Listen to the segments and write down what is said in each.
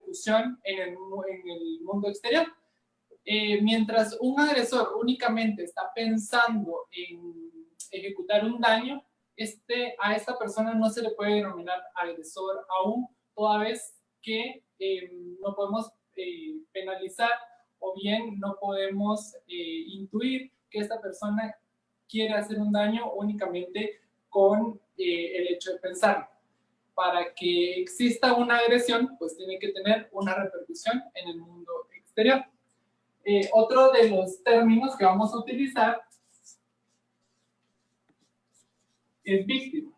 repercusión en el mundo exterior. Mientras un agresor únicamente está pensando en ejecutar un daño, a esta persona no se le puede denominar agresor aún, toda vez que no podemos penalizar o bien no podemos intuir que esta persona quiere hacer un daño únicamente con el hecho de pensarlo. Para que exista una agresión, pues tiene que tener una repercusión en el mundo exterior. Otro de los términos que vamos a utilizar es víctima.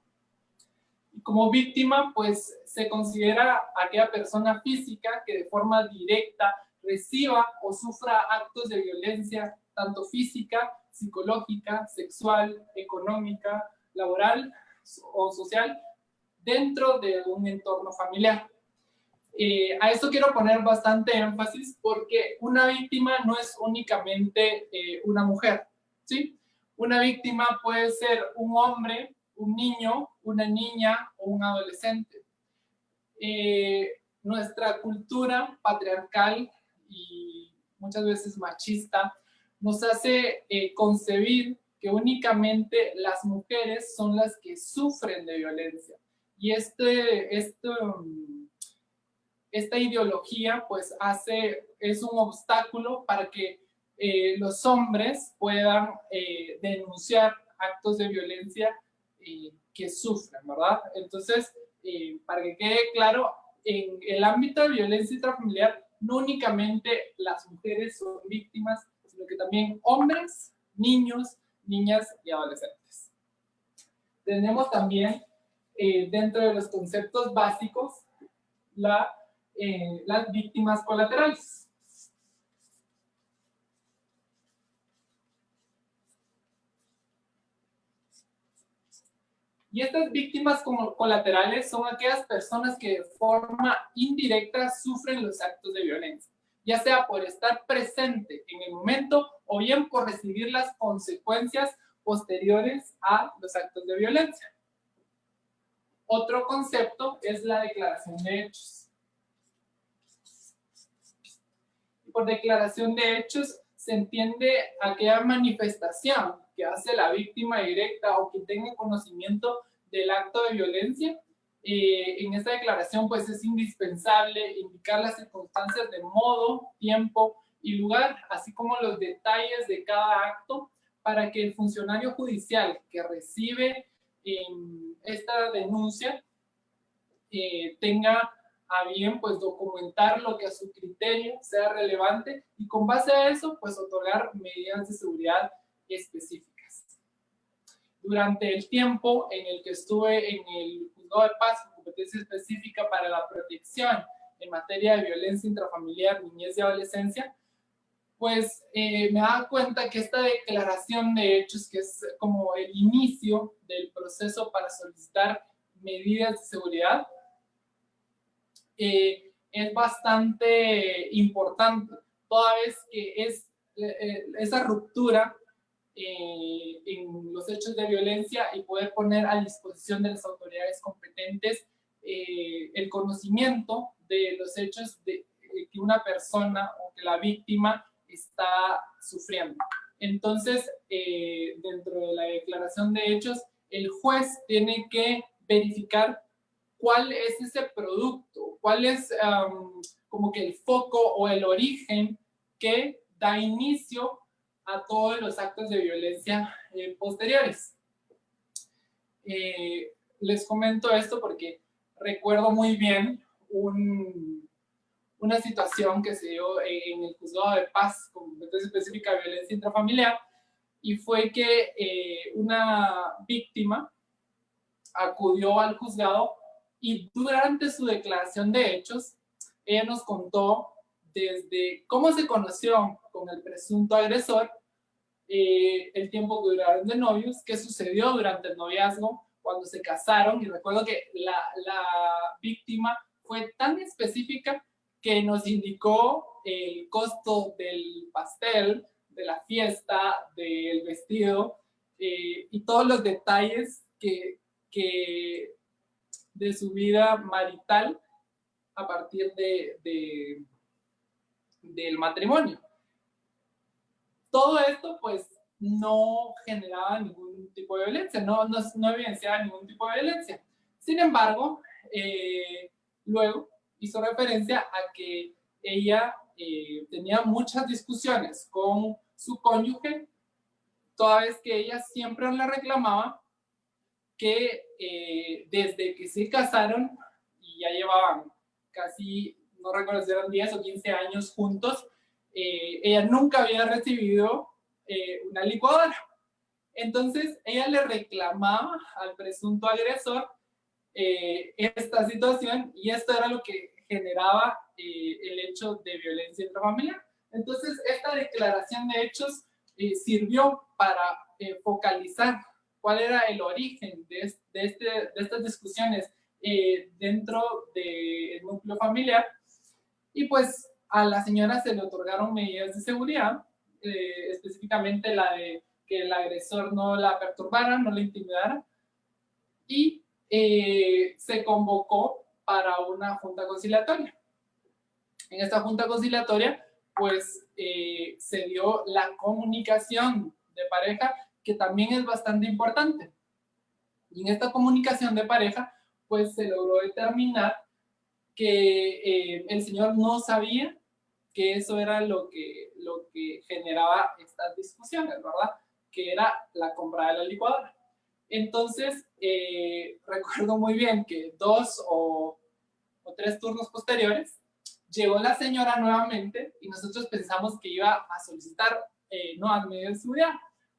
Y como víctima, pues se considera aquella persona física que de forma directa reciba o sufra actos de violencia, tanto física, psicológica, sexual, económica, laboral o social, dentro de un entorno familiar. A esto quiero poner bastante énfasis porque una víctima no es únicamente una mujer, ¿sí? Una víctima puede ser un hombre, un niño, una niña o un adolescente. Nuestra cultura patriarcal y muchas veces machista nos hace concebir que únicamente las mujeres son las que sufren de violencia. Y esta ideología pues es un obstáculo para que los hombres puedan denunciar actos de violencia que sufren, ¿verdad? Entonces, para que quede claro, en el ámbito de violencia intrafamiliar, no únicamente las mujeres son víctimas, sino que también hombres, niños, niñas y adolescentes. Tenemos también, dentro de los conceptos básicos, las víctimas colaterales. Y estas víctimas colaterales son aquellas personas que de forma indirecta sufren los actos de violencia, ya sea por estar presente en el momento o bien por recibir las consecuencias posteriores a los actos de violencia. Otro concepto es la declaración de hechos. Por declaración de hechos se entiende aquella manifestación que hace la víctima directa o que tenga conocimiento del acto de violencia. En esta declaración pues es indispensable indicar las circunstancias de modo, tiempo y lugar, así como los detalles de cada acto, para que el funcionario judicial que recibe esta denuncia tenga a bien pues documentar lo que a su criterio sea relevante y con base a eso pues otorgar medidas de seguridad específicas. Durante el tiempo en el que estuve en el Juzgado de Paz con competencia específica para la protección en materia de violencia intrafamiliar, niñez y adolescencia, pues me daba cuenta que esta declaración de hechos, que es como el inicio del proceso para solicitar medidas de seguridad, es bastante importante, toda vez que es esa ruptura en los hechos de violencia y poder poner a disposición de las autoridades competentes el conocimiento de los hechos que una persona o que la víctima está sufriendo. Entonces, dentro de la declaración de hechos, el juez tiene que verificar cuál es ese producto, cuál es como que el foco o el origen que da inicio a todos los actos de violencia posteriores. Les comento esto porque recuerdo muy bien una situación que se dio en el Juzgado de Paz con competencia específica de violencia intrafamiliar, y fue que una víctima acudió al juzgado y durante su declaración de hechos, ella nos contó desde cómo se conoció con el presunto agresor, el tiempo que duraron de novios, qué sucedió durante el noviazgo, cuando se casaron, y recuerdo que la víctima fue tan específica que nos indicó el costo del pastel, de la fiesta, del vestido, y todos los detalles que de su vida marital a partir del matrimonio. Todo esto pues no generaba ningún tipo de violencia, no evidenciaba ningún tipo de violencia. Sin embargo, luego hizo referencia a que ella tenía muchas discusiones con su cónyuge, toda vez que ella siempre le reclamaba que desde que se casaron y ya llevaban casi, no recuerdo si eran 10 o 15 años juntos, ella nunca había recibido una licuadora. Entonces ella le reclamaba al presunto agresor esta situación, y esto era lo que generaba el hecho de violencia intrafamiliar. Entonces esta declaración de hechos sirvió para focalizar cuál era el origen de estas discusiones dentro del núcleo familiar, y pues a la señora se le otorgaron medidas de seguridad, específicamente la de que el agresor no la perturbara, no la intimidara, y se convocó para una junta conciliatoria. En esta junta conciliatoria, pues se dio la comunicación de pareja, que también es bastante importante. Y en esta comunicación de pareja, pues se logró determinar que el señor no sabía que eso era lo que generaba estas discusiones, ¿verdad? Que era la compra de la licuadora. Entonces, recuerdo muy bien que 2 o 3 turnos posteriores, llegó la señora nuevamente y nosotros pensamos que iba a solicitar nuevas medidas de seguridad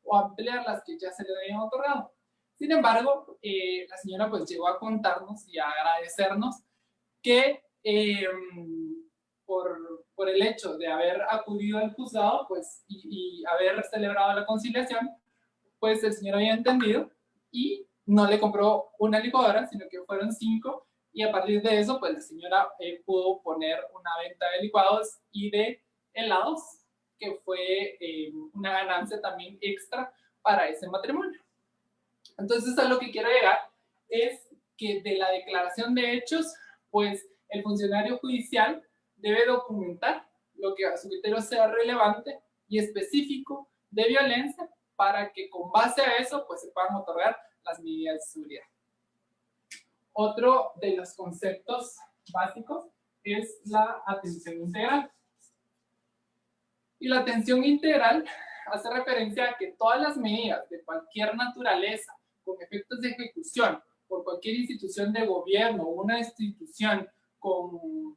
o ampliar las que ya se le habían otorgado. Sin embargo, la señora pues llegó a contarnos y a agradecernos que por el hecho de haber acudido al juzgado pues, y haber celebrado la conciliación, pues el señor había entendido y no le compró una licuadora, sino que fueron 5, y a partir de eso, pues la señora pudo poner una venta de licuados y de helados, que fue una ganancia también extra para ese matrimonio. Entonces, a lo que quiero llegar es que de la declaración de hechos, pues el funcionario judicial debe documentar lo que a su criterio sea relevante y específico de violencia, para que con base a eso pues se puedan otorgar las medidas de seguridad. Otro de los conceptos básicos es la atención integral. Y la atención integral hace referencia a que todas las medidas de cualquier naturaleza con efectos de ejecución por cualquier institución de gobierno o una institución con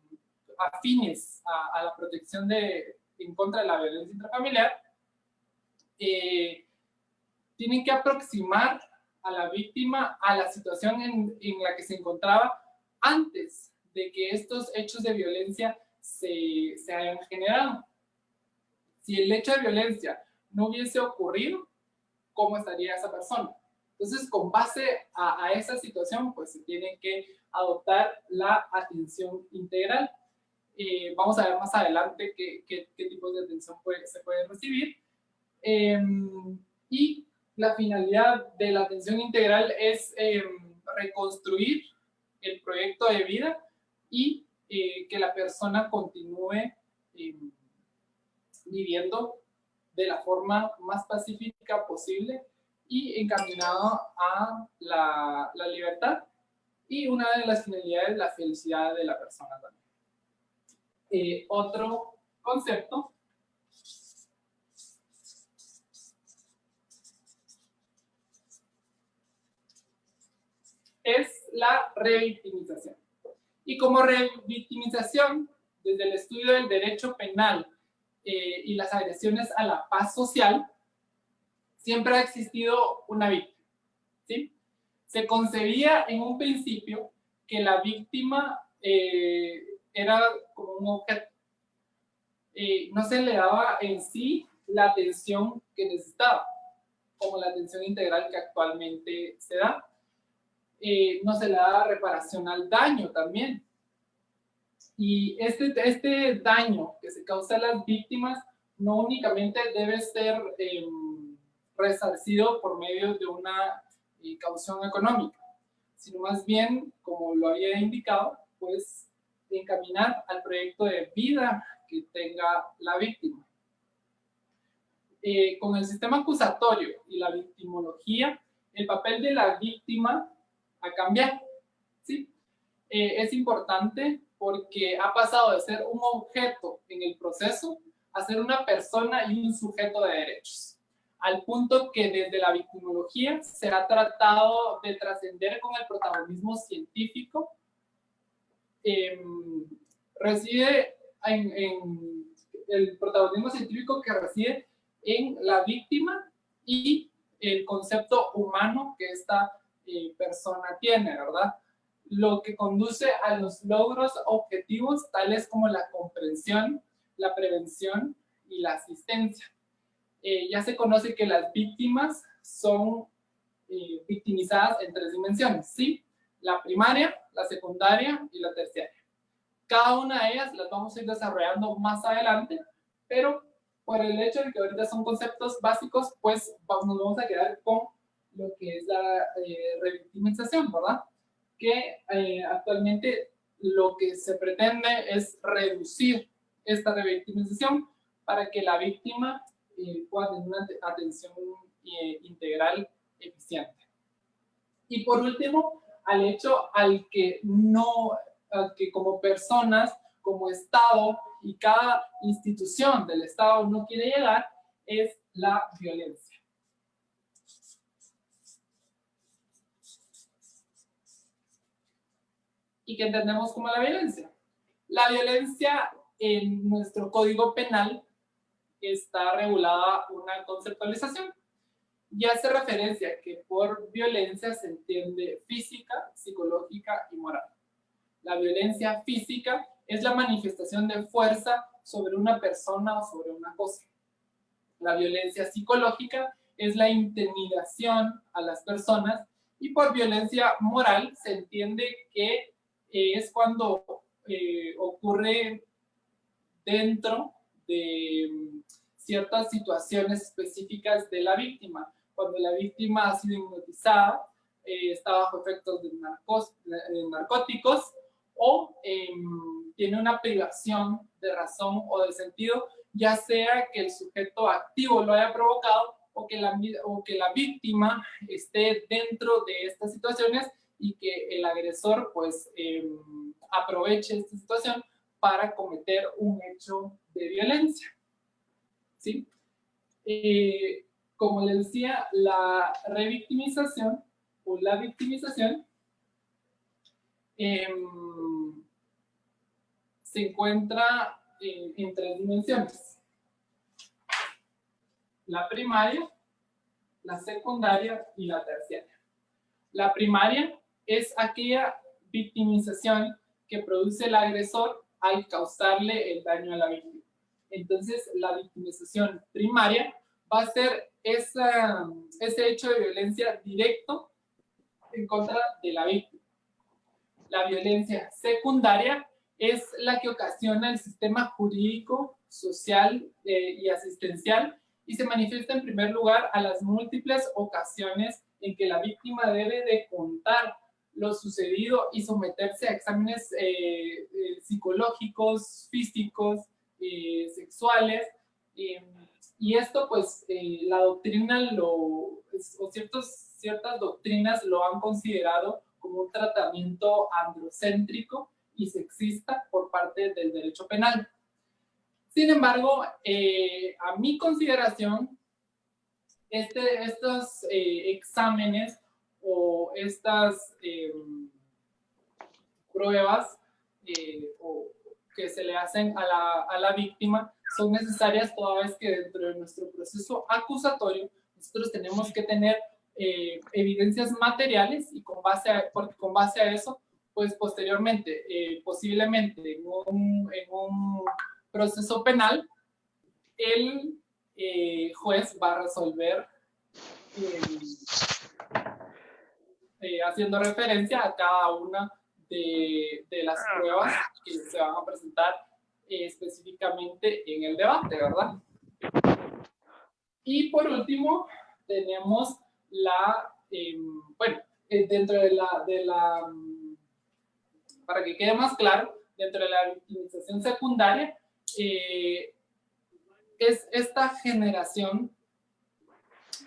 afines a la protección en contra de la violencia intrafamiliar, tienen que aproximar a la víctima a la situación en la que se encontraba antes de que estos hechos de violencia se hayan generado. Si el hecho de violencia no hubiese ocurrido, ¿cómo estaría esa persona? Entonces, con base a esa situación, pues se tiene que adoptar la atención integral. Vamos a ver más adelante qué tipos de atención se pueden recibir. Y la finalidad de la atención integral es reconstruir el proyecto de vida y que la persona continúe viviendo de la forma más pacífica posible y encaminado a la libertad, y una de las finalidades, la felicidad de la persona también. Otro concepto es la revictimización. Y como revictimización, desde el estudio del derecho penal y las agresiones a la paz social, siempre ha existido una víctima, ¿sí? Se concebía en un principio que la víctima era como un objeto. No se le daba en sí la atención que necesitaba, como la atención integral que actualmente se da. No se le daba reparación al daño también. Y este daño que se causa a las víctimas no únicamente debe ser resarcido por medio de una caución económica, sino más bien, como lo había indicado, pues encaminar al proyecto de vida que tenga la víctima. Con el sistema acusatorio y la victimología, el papel de la víctima ha cambiado, ¿sí? Es importante porque ha pasado de ser un objeto en el proceso a ser una persona y un sujeto de derechos, al punto que desde la victimología se ha tratado de trascender con el protagonismo científico. Reside en el protagonismo científico que reside en la víctima y el concepto humano que esta persona tiene, ¿verdad? Lo que conduce a los logros objetivos tales como la comprensión, la prevención y la asistencia. Ya se conoce que las víctimas son victimizadas en 3 dimensiones, ¿sí? La primaria, la secundaria y la terciaria. Cada una de ellas las vamos a ir desarrollando más adelante, pero por el hecho de que ahorita son conceptos básicos, pues nos vamos a quedar con lo que es la revictimización, ¿verdad? Que actualmente lo que se pretende es reducir esta revictimización para que la víctima pueda tener una atención integral eficiente. Y por último, al hecho al que como personas, como Estado y cada institución del Estado no quiere llegar, es la violencia. ¿Y qué entendemos como la violencia? La violencia en nuestro Código Penal está regulada una conceptualización y hace referencia a que por violencia se entiende física, psicológica y moral. La violencia física es la manifestación de fuerza sobre una persona o sobre una cosa. La violencia psicológica es la intimidación a las personas y por violencia moral se entiende que es cuando ocurre dentro de ciertas situaciones específicas de la víctima. Cuando la víctima ha sido hipnotizada, está bajo efectos de narcóticos o tiene una privación de razón o de sentido, ya sea que el sujeto activo lo haya provocado o que la víctima esté dentro de estas situaciones y que el agresor pues aproveche esta situación para cometer un hecho de violencia, ¿sí? Como les decía, la revictimización o la victimización se encuentra en 3 dimensiones. La primaria, la secundaria y la terciaria. La primaria es aquella victimización que produce el agresor al causarle el daño a la víctima. Entonces, la victimización primaria va a ser ese hecho de violencia directo en contra de la víctima. La violencia secundaria es la que ocasiona el sistema jurídico, social y asistencial y se manifiesta en primer lugar a las múltiples ocasiones en que la víctima debe de contar lo sucedido y someterse a exámenes psicológicos, físicos, sexuales, y esto pues la doctrina o ciertas doctrinas lo han considerado como un tratamiento androcéntrico y sexista por parte del derecho penal. Sin embargo, a mi consideración, estos exámenes o estas pruebas que se le hacen a la víctima son necesarias toda vez que dentro de nuestro proceso acusatorio nosotros tenemos que tener evidencias materiales y porque con base a eso, pues posteriormente, posiblemente en un proceso penal, el juez va a resolver haciendo referencia a cada una de las pruebas que se van a presentar específicamente en el debate, ¿verdad? Y por último, tenemos dentro de la para que quede más claro, dentro de la victimización secundaria, es esta generación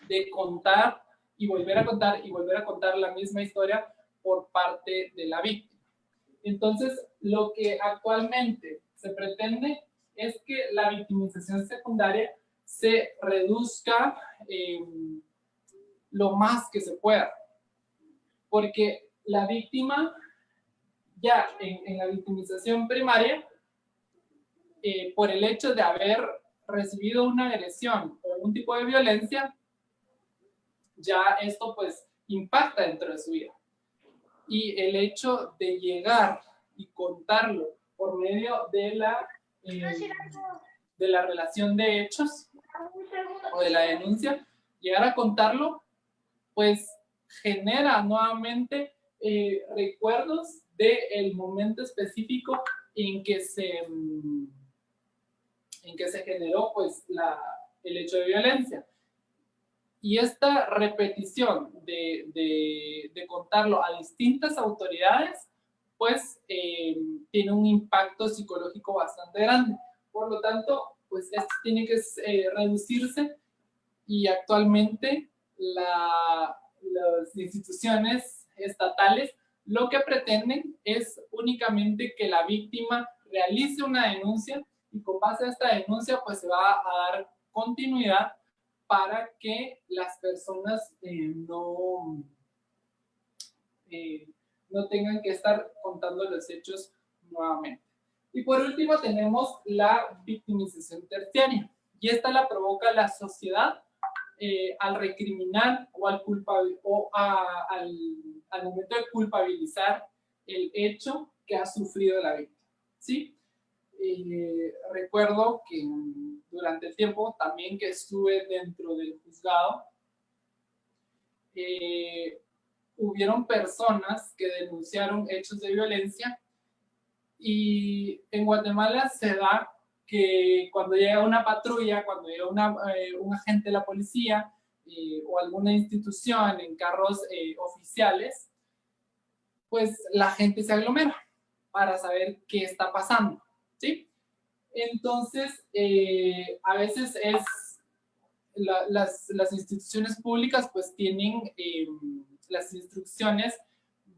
de contar y volver a contar y volver a contar la misma historia por parte de la víctima. Entonces, lo que actualmente se pretende es que la victimización secundaria se reduzca lo más que se pueda, porque la víctima ya en la victimización primaria, por el hecho de haber recibido una agresión o un tipo de violencia, ya esto pues impacta dentro de su vida. Y el hecho de llegar y contarlo por medio de la relación de hechos o de la denuncia, llegar a contarlo, pues genera nuevamente recuerdos del momento específico en que se generó pues el hecho de violencia. Y esta repetición de contarlo a distintas autoridades, pues tiene un impacto psicológico bastante grande. Por lo tanto, pues esto tiene que reducirse, y actualmente las instituciones estatales lo que pretenden es únicamente que la víctima realice una denuncia, y con base a esta denuncia pues se va a dar continuidad para que las personas no tengan que estar contando los hechos nuevamente. Y por último tenemos la victimización terciaria, y esta la provoca la sociedad al recriminar o al momento de culpabilizar el hecho que ha sufrido la víctima, ¿sí? Recuerdo que durante el tiempo también que estuve dentro del juzgado, hubieron personas que denunciaron hechos de violencia, y en Guatemala se da que cuando llega una patrulla, cuando llega un agente de la policía o alguna institución en carros oficiales, pues la gente se aglomera para saber qué está pasando, ¿sí? Entonces, a veces las instituciones públicas pues tienen las instrucciones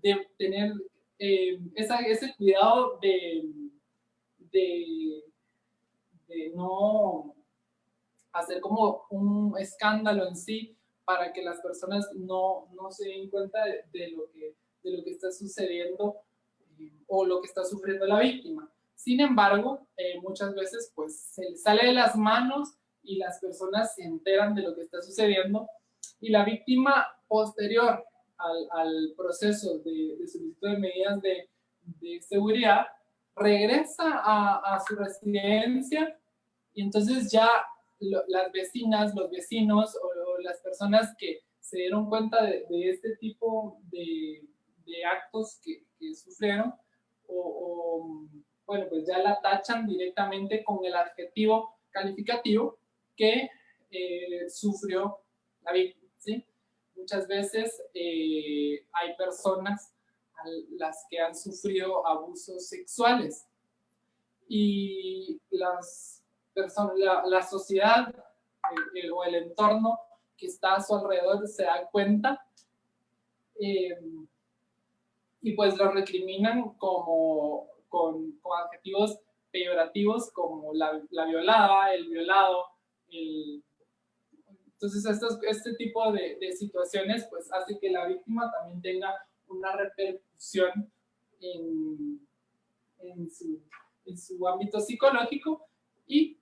de tener ese cuidado de no hacer como un escándalo en sí, para que las personas no se den cuenta de lo que está sucediendo o lo que está sufriendo la víctima. Sin embargo, muchas veces pues se les sale de las manos y las personas se enteran de lo que está sucediendo, y la víctima posterior al proceso de solicitud de medidas de seguridad regresa a su residencia, y entonces ya las vecinas, los vecinos o las personas que se dieron cuenta de este tipo de actos que sufrieron, bueno, pues ya la tachan directamente con el adjetivo calificativo que sufrió la víctima, ¿sí? Muchas veces hay personas a las que han sufrido abusos sexuales, y las personas, la sociedad o el entorno que está a su alrededor se da cuenta, y pues lo recriminan con adjetivos peyorativos como la violada, el violado. Entonces este tipo de situaciones pues hace que la víctima también tenga una repercusión en su ámbito psicológico, y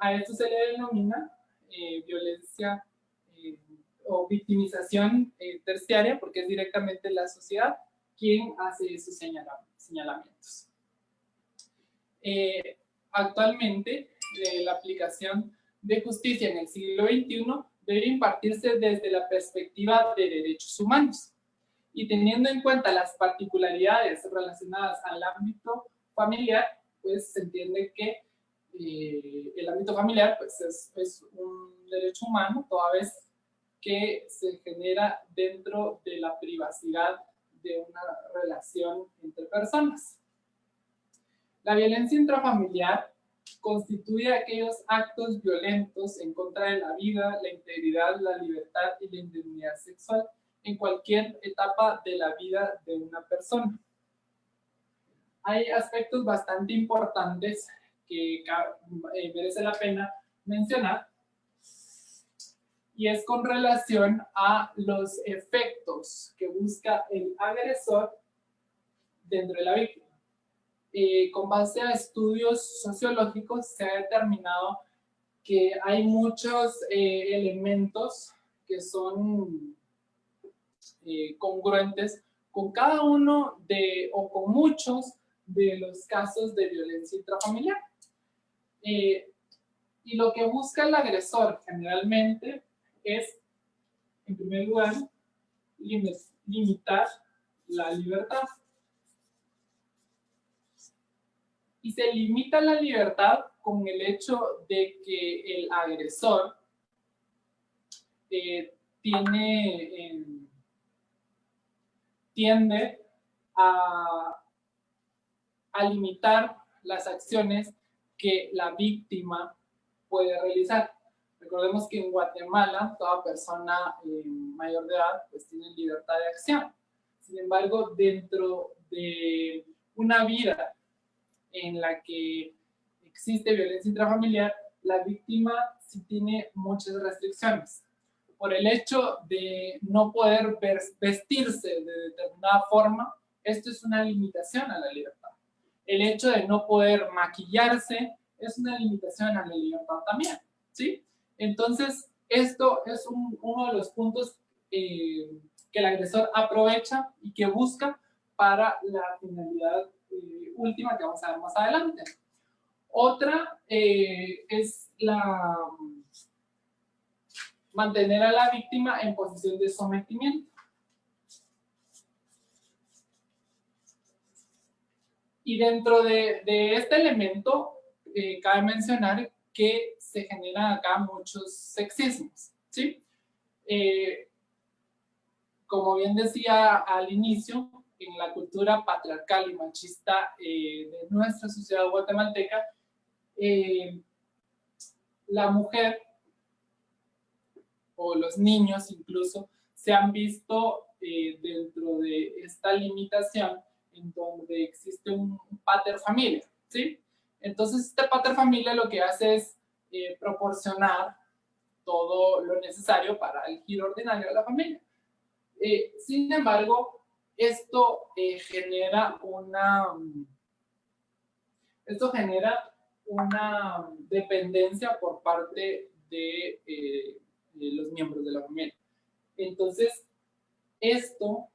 a esto se le denomina violencia o victimización terciaria, porque es directamente la sociedad quien hace esos señalamientos. Actualmente, la aplicación de justicia en el siglo XXI debe impartirse desde la perspectiva de derechos humanos, y teniendo en cuenta las particularidades relacionadas al ámbito familiar, pues se entiende que el ámbito familiar pues es un derecho humano, toda vez que se genera dentro de la privacidad de una relación entre personas. La violencia intrafamiliar constituye aquellos actos violentos en contra de la vida, la integridad, la libertad y la indemnidad sexual en cualquier etapa de la vida de una persona. Hay aspectos bastante importantes que merece la pena mencionar, y es con relación a los efectos que busca el agresor dentro de la víctima. Con base a estudios sociológicos se ha determinado que hay muchos elementos que son congruentes con cada uno o con muchos de los casos de violencia intrafamiliar. Y lo que busca el agresor generalmente es, en primer lugar, limitar la libertad. Y se limita la libertad con el hecho de que el agresor tiende a limitar las acciones que la víctima puede realizar. Recordemos que en Guatemala toda persona mayor de edad pues tiene libertad de acción. Sin embargo, dentro de una vida en la que existe violencia intrafamiliar, la víctima sí tiene muchas restricciones. Por el hecho de no poder vestirse de determinada forma, esto es una limitación a la libertad. El hecho de no poder maquillarse es una limitación a la libertad también, ¿sí? Entonces, esto es uno de los puntos que el agresor aprovecha y que busca para la finalidad última que vamos a ver más adelante. Otra es mantener a la víctima en posición de sometimiento. Y dentro de este elemento, cabe mencionar que se generan acá muchos sexismos, ¿sí? Como bien decía al inicio, en la cultura patriarcal y machista de nuestra sociedad guatemalteca, la mujer o los niños incluso se han visto dentro de esta limitación en donde existe un pater familia, ¿sí? Entonces este pater familia lo que hace es proporcionar todo lo necesario para el giro ordinario de la familia. Sin embargo, esto genera una dependencia por parte de los miembros de la familia. Entonces, esto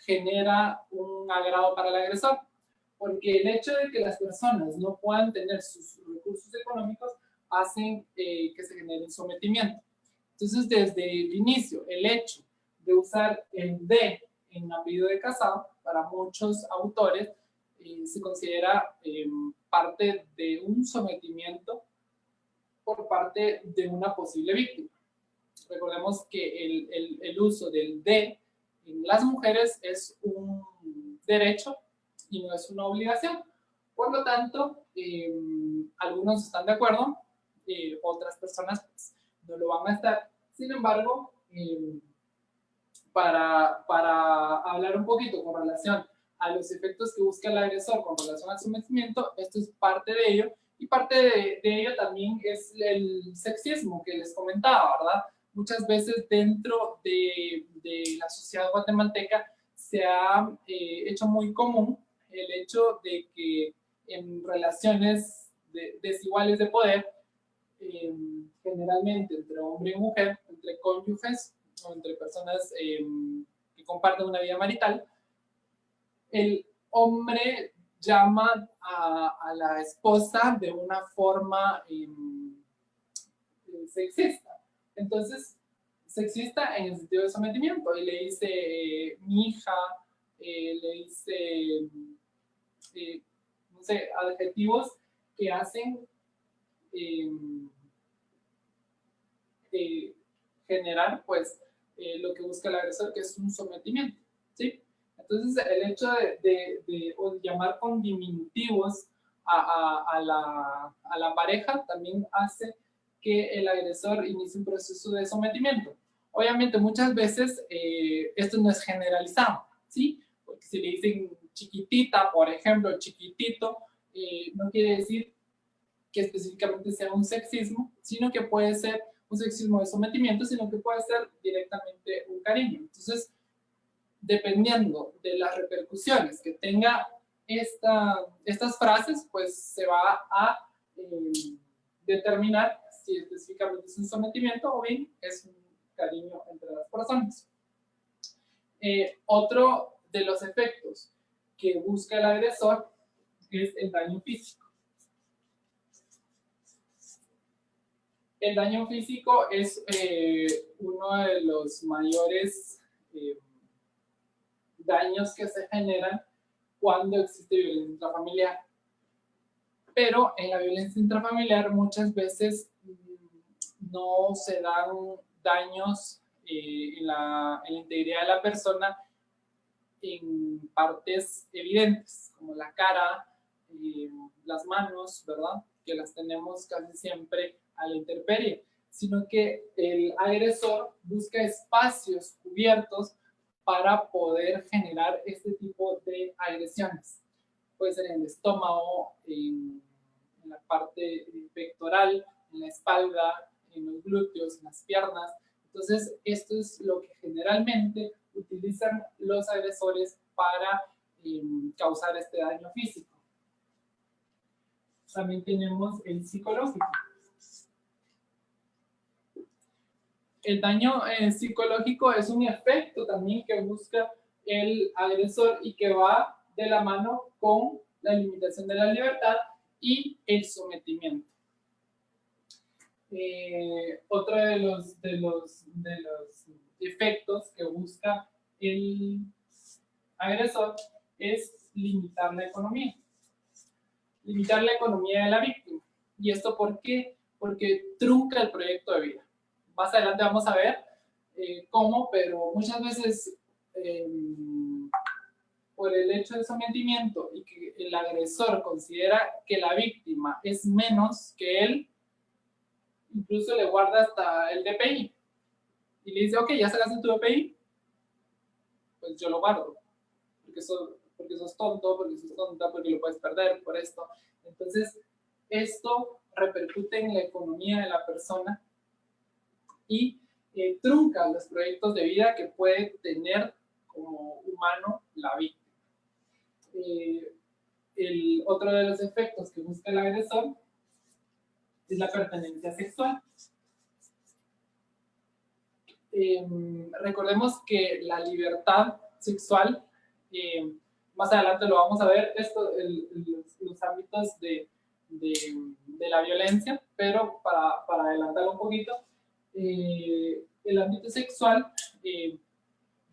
genera un agrado para el agresor, porque el hecho de que las personas no puedan tener sus recursos económicos hacen que se genere un sometimiento. Entonces, desde el inicio, el hecho de usar el de en apellido de casado, para muchos autores, se considera parte de un sometimiento por parte de una posible víctima. Recordemos que el uso del de en las mujeres es un derecho y no es una obligación. Por lo tanto, algunos están de acuerdo, otras personas pues, no lo van a estar. Sin embargo, para hablar un poquito con relación a los efectos que busca el agresor con relación al sometimiento, esto es parte de ello, y parte de ello también es el sexismo que les comentaba, ¿verdad? Muchas veces dentro de la sociedad guatemalteca se ha hecho muy común el hecho de que en relaciones desiguales de poder, generalmente entre hombre y mujer, entre cónyuges o entre personas que comparten una vida marital, el hombre llama a la esposa de una forma sexista. Entonces, sexista en el sentido de sometimiento. Y le dice mi hija, le dice, no sé, adjetivos que hacen generar, pues, lo que busca el agresor, que es un sometimiento, ¿sí? Entonces, el hecho de llamar con diminutivos a la pareja también hace que el agresor inicie un proceso de sometimiento. Obviamente, muchas veces esto no es generalizado, ¿sí? Porque si le dicen chiquitita, por ejemplo, chiquitito, no quiere decir que específicamente sea un sexismo, sino que puede ser un sexismo de sometimiento, sino que puede ser directamente un cariño. Entonces, dependiendo de las repercusiones que tenga estas frases, pues se va a determinar si específicamente es un sometimiento o bien es un cariño entre las personas. Otro de los efectos que busca el agresor es el daño físico. El daño físico es uno de los mayores daños que se generan cuando existe violencia intrafamiliar. Pero en la violencia intrafamiliar muchas veces no se dan daños en la integridad de la persona en partes evidentes, como la cara, las manos, ¿verdad? Que las tenemos casi siempre a la intemperie, sino que el agresor busca espacios cubiertos para poder generar este tipo de agresiones. Puede ser en el estómago, en la parte pectoral, en la espalda, en los glúteos, en las piernas. Entonces, esto es lo que generalmente utilizan los agresores para causar este daño físico. También tenemos el psicológico. El daño psicológico es un efecto también que busca el agresor y que va de la mano con la limitación de la libertad y el sometimiento. Otro de los efectos que busca el agresor es limitar la economía. Limitar la economía de la víctima. ¿Y esto por qué? Porque trunca el proyecto de vida. Más adelante vamos a ver cómo, pero muchas veces por el hecho de sometimiento y que el agresor considera que la víctima es menos que él, incluso le guarda hasta el DPI y le dice, ok, ya sacaste tu DPI, pues yo lo guardo, porque sos tonto, porque sos tonta, porque lo puedes perder por esto. Entonces, esto repercute en la economía de la persona y trunca los proyectos de vida que puede tener como humano la víctima. El otro de los efectos que busca el agresor es la pertenencia sexual. Recordemos que la libertad sexual, más adelante lo vamos a ver, los ámbitos de la violencia, pero para adelantarlo un poquito, el ámbito sexual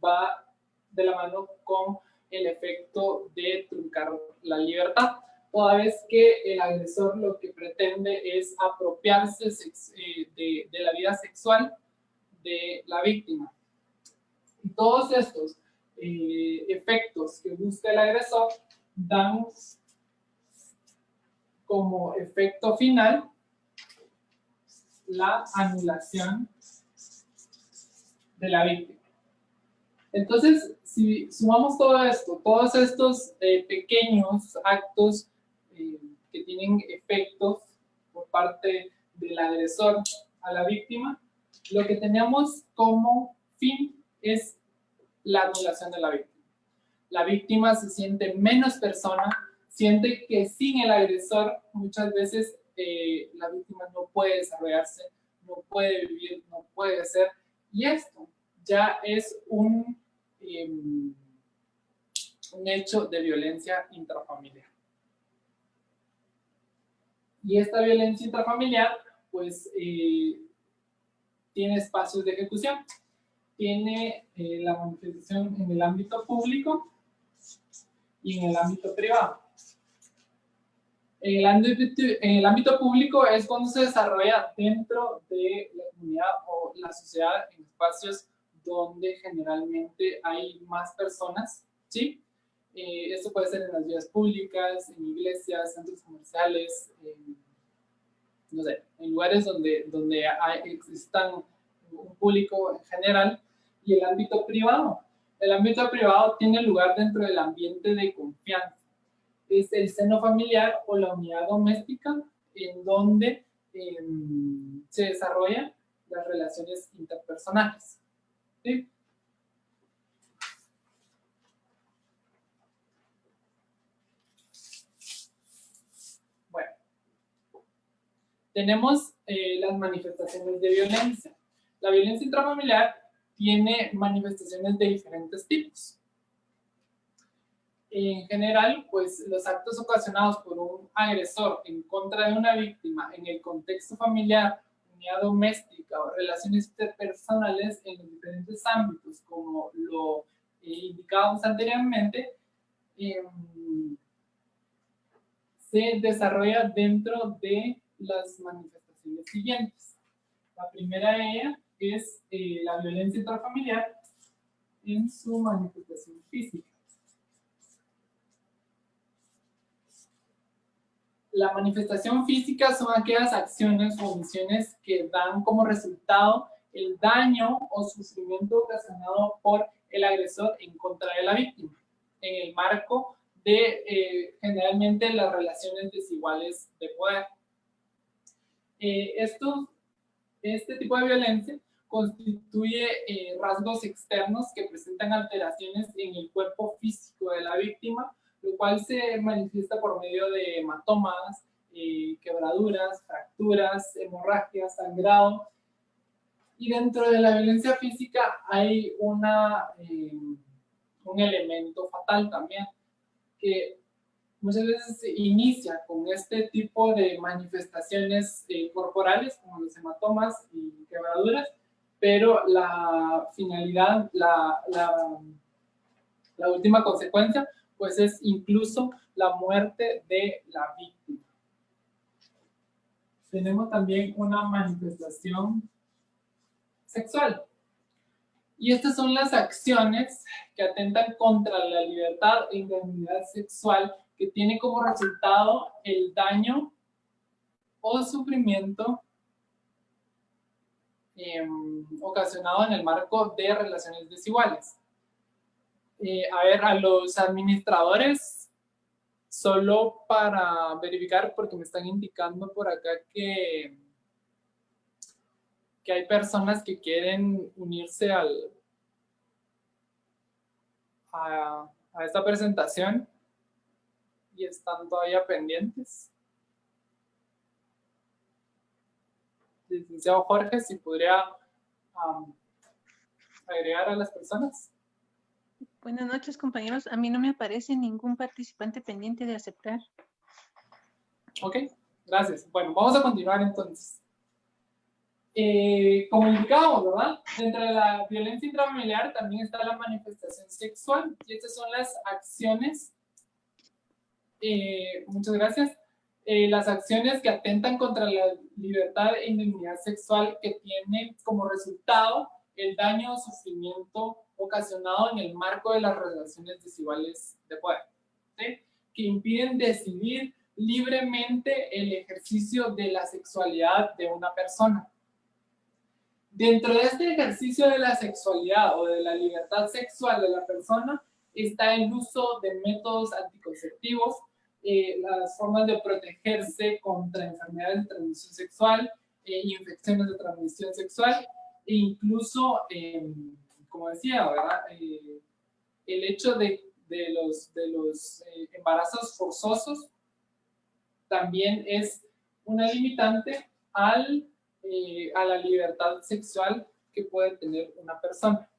va de la mano con el efecto de truncar la libertad, toda vez que el agresor lo que pretende es apropiarse de la vida sexual de la víctima. Y todos estos efectos que busca el agresor dan como efecto final la anulación de la víctima. Entonces, si sumamos todo esto, todos estos pequeños actos que tienen efectos por parte del agresor a la víctima, lo que tenemos como fin es la anulación de la víctima. La víctima se siente menos persona, siente que sin el agresor muchas veces la víctima no puede desarrollarse, no puede vivir, no puede ser, y esto ya es un hecho de violencia intrafamiliar. Y esta violencia intrafamiliar, pues, tiene espacios de ejecución. Tiene la manifestación en el ámbito público y en el ámbito privado. En el ámbito público es cuando se desarrolla dentro de la comunidad o la sociedad en espacios donde generalmente hay más personas, ¿sí? Esto puede ser en las vías públicas, en iglesias, centros comerciales, no sé, en lugares donde existan un público en general, y el ámbito privado. El ámbito privado tiene lugar dentro del ambiente de confianza. Es el seno familiar o la unidad doméstica en donde se desarrollan las relaciones interpersonales, ¿sí? Bueno, tenemos las manifestaciones de violencia. La violencia intrafamiliar tiene manifestaciones de diferentes tipos. En general, pues los actos ocasionados por un agresor en contra de una víctima en el contexto familiar, unidad doméstica o relaciones interpersonales en los diferentes ámbitos, como lo indicábamos anteriormente, se desarrolla dentro de las manifestaciones siguientes. La primera de ellas es la violencia intrafamiliar en su manifestación física. La manifestación física son aquellas acciones o omisiones que dan como resultado el daño o sufrimiento ocasionado por el agresor en contra de la víctima, en el marco de generalmente las relaciones desiguales de poder. Este tipo de violencia constituye rasgos externos que presentan alteraciones en el cuerpo físico de la víctima, lo cual se manifiesta por medio de hematomas, quebraduras, fracturas, hemorragias, sangrado. Y dentro de la violencia física hay un elemento fatal también, que muchas veces se inicia con este tipo de manifestaciones corporales, como los hematomas y quebraduras, pero la finalidad, la última consecuencia, pues es incluso la muerte de la víctima. Tenemos también una manifestación sexual. Y estas son las acciones que atentan contra la libertad e integridad sexual, que tiene como resultado el daño o sufrimiento ocasionado en el marco de relaciones desiguales. A los administradores, solo para verificar, porque me están indicando por acá que hay personas que quieren unirse a esta presentación y están todavía pendientes. Licenciado Jorge, si podría agregar a las personas. Buenas noches, compañeros. A mí no me aparece ningún participante pendiente de aceptar. Ok, gracias. Bueno, vamos a continuar entonces. Como indicábamos, ¿verdad? Dentro de la violencia intrafamiliar también está la manifestación sexual, y estas son las acciones, muchas gracias, las acciones que atentan contra la libertad e indemnidad sexual, que tienen como resultado el daño o sufrimiento ocasionado en el marco de las relaciones desiguales de poder, ¿sí? Que impiden decidir libremente el ejercicio de la sexualidad de una persona. Dentro de este ejercicio de la sexualidad o de la libertad sexual de la persona está el uso de métodos anticonceptivos, las formas de protegerse contra enfermedades de transmisión sexual, infecciones de transmisión sexual, e incluso, como decía, ¿verdad? El hecho de los embarazos forzosos también es una limitante a la libertad sexual que puede tener una persona.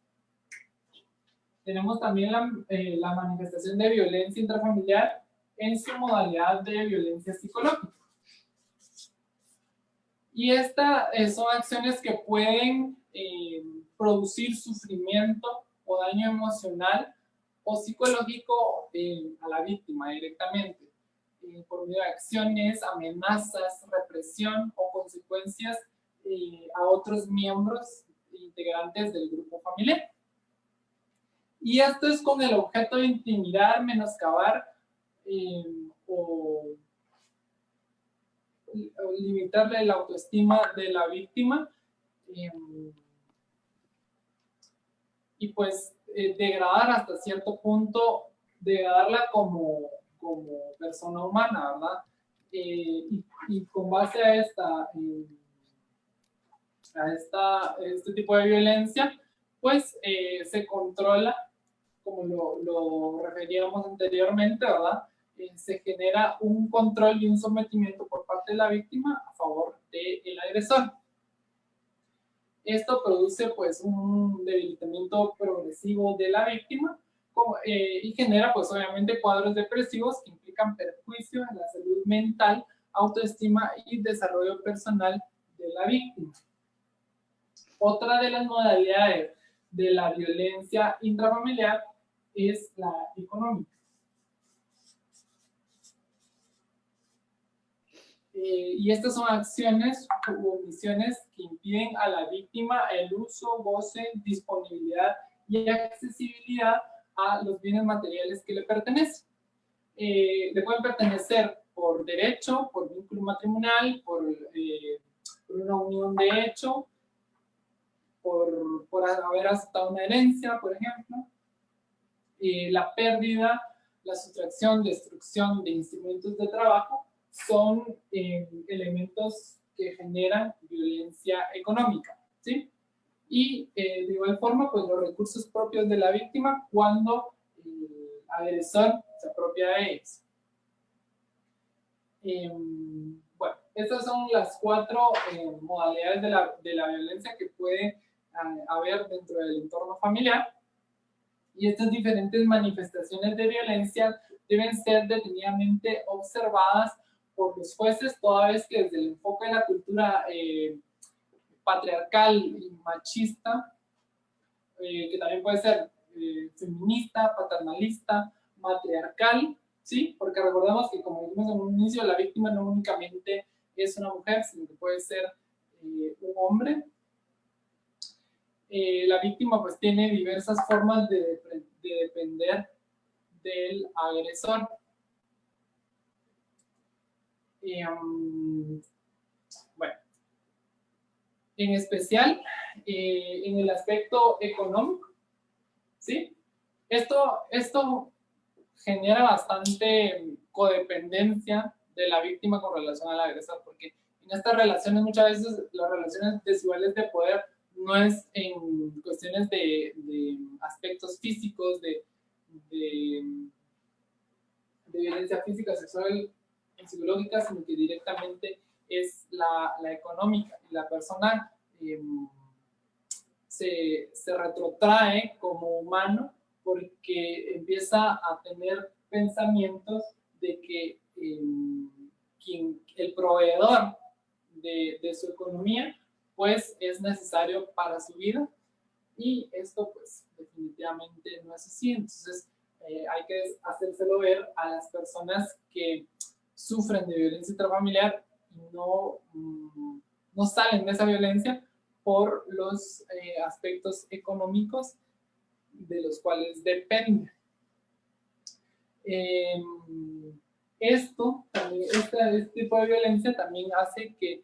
Tenemos también la manifestación de violencia intrafamiliar en su modalidad de violencia psicológica. Y estas son acciones que pueden producir sufrimiento o daño emocional o psicológico a la víctima directamente, por medio de acciones, amenazas, represión o consecuencias a otros miembros integrantes del grupo familiar. Y esto es con el objeto de intimidar, menoscabar o limitarle la autoestima de la víctima y pues degradar hasta cierto punto, degradarla como persona humana, ¿verdad? Y con base a este tipo de violencia, pues se controla, como lo referíamos anteriormente, ¿verdad? Se genera un control y un sometimiento por parte de la víctima a favor del agresor. Esto produce pues un debilitamiento progresivo de la víctima y genera pues obviamente cuadros depresivos que implican perjuicio en la salud mental, autoestima y desarrollo personal de la víctima. Otra de las modalidades de la violencia intrafamiliar es la económica. Y estas son acciones u omisiones que impiden a la víctima el uso, goce, disponibilidad y accesibilidad a los bienes materiales que le pertenecen. Le pueden pertenecer por derecho, por vínculo matrimonial, por una unión de hecho, por haber aceptado una herencia, por ejemplo. La pérdida, la sustracción, destrucción de instrumentos de trabajo son elementos que generan violencia económica, ¿sí? Y de igual forma, pues los recursos propios de la víctima cuando el agresor se apropia de ellos. Bueno, estas son las 4 modalidades de la violencia que puede haber dentro del entorno familiar. Y estas diferentes manifestaciones de violencia deben ser detenidamente observadas por los jueces, toda vez que desde el enfoque de la cultura patriarcal y machista, que también puede ser feminista, paternalista, matriarcal, ¿sí? Porque recordemos que, como dijimos en un inicio, la víctima no únicamente es una mujer, sino que puede ser un hombre. La víctima pues tiene diversas formas de depender del agresor. Bueno, en especial en el aspecto económico, ¿sí? Esto genera bastante codependencia de la víctima con relación al agresor, porque en estas relaciones muchas veces las relaciones desiguales de poder no es en cuestiones de aspectos físicos, de violencia física, sexual y psicológica, sino que directamente es la económica. Y la persona se retrotrae como humano porque empieza a tener pensamientos de que el proveedor de su economía pues es necesario para su vida, y esto pues definitivamente no es así. Entonces hay que hacérselo ver a las personas que sufren de violencia intrafamiliar y no salen de esa violencia por los aspectos económicos de los cuales depende. Este tipo de violencia también hace que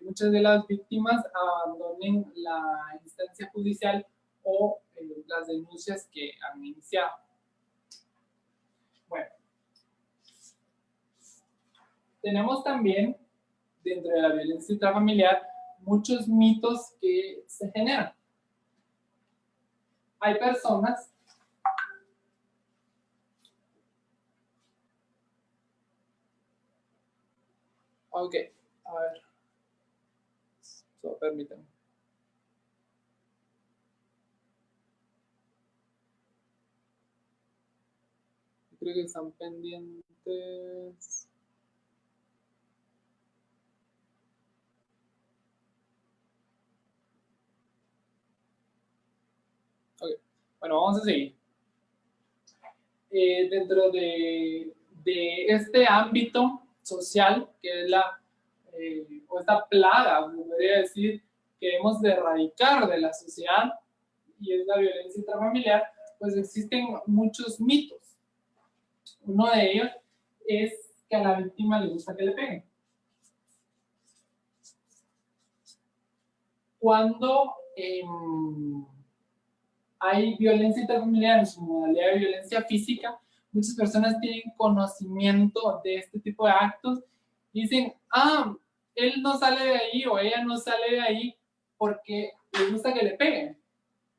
muchas de las víctimas abandonen la instancia judicial o las denuncias que han iniciado. Bueno, tenemos también dentro de la violencia intrafamiliar muchos mitos que se generan. Hay personas ok, a ver, solo permítanme. Creo que están pendientes. Ok, bueno, vamos a seguir. Dentro de este ámbito social, que es o esta plaga, podría decir, que hemos de erradicar de la sociedad, y es la violencia intrafamiliar, pues existen muchos mitos. Uno de ellos es que a la víctima le gusta que le peguen. Cuando hay violencia intrafamiliar en su modalidad de violencia física, muchas personas tienen conocimiento de este tipo de actos y dicen, ah, él no sale de ahí o ella no sale de ahí porque le gusta que le peguen.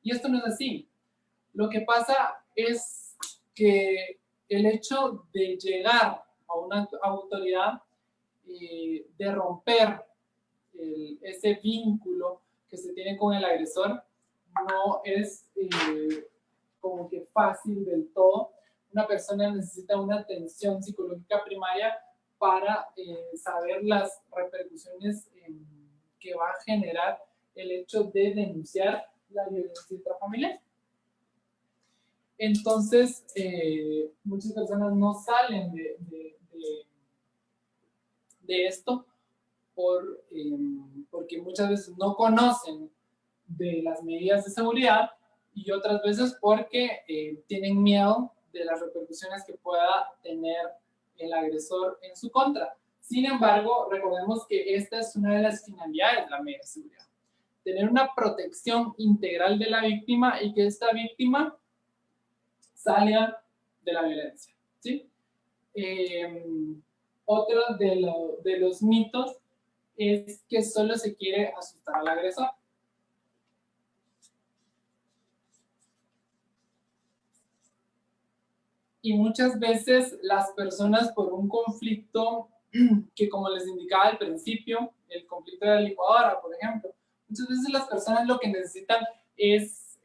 Y esto no es así. Lo que pasa es que el hecho de llegar a una autoridad, de romper ese vínculo que se tiene con el agresor, no es como que fácil del todo. Una persona necesita una atención psicológica primaria para saber las repercusiones que va a generar el hecho de denunciar la violencia intrafamiliar. Entonces, muchas personas no salen de esto porque muchas veces no conocen de las medidas de seguridad y otras veces porque tienen miedo de las repercusiones que pueda tener el agresor en su contra. Sin embargo, recordemos que esta es una de las finalidades de la medida de seguridad. Tener una protección integral de la víctima y que esta víctima salga de la violencia, ¿sí? Otro de los mitos es que solo se quiere asustar al agresor. Y muchas veces las personas por un conflicto que, como les indicaba al principio, el conflicto de la licuadora, por ejemplo, muchas veces las personas lo que necesitan es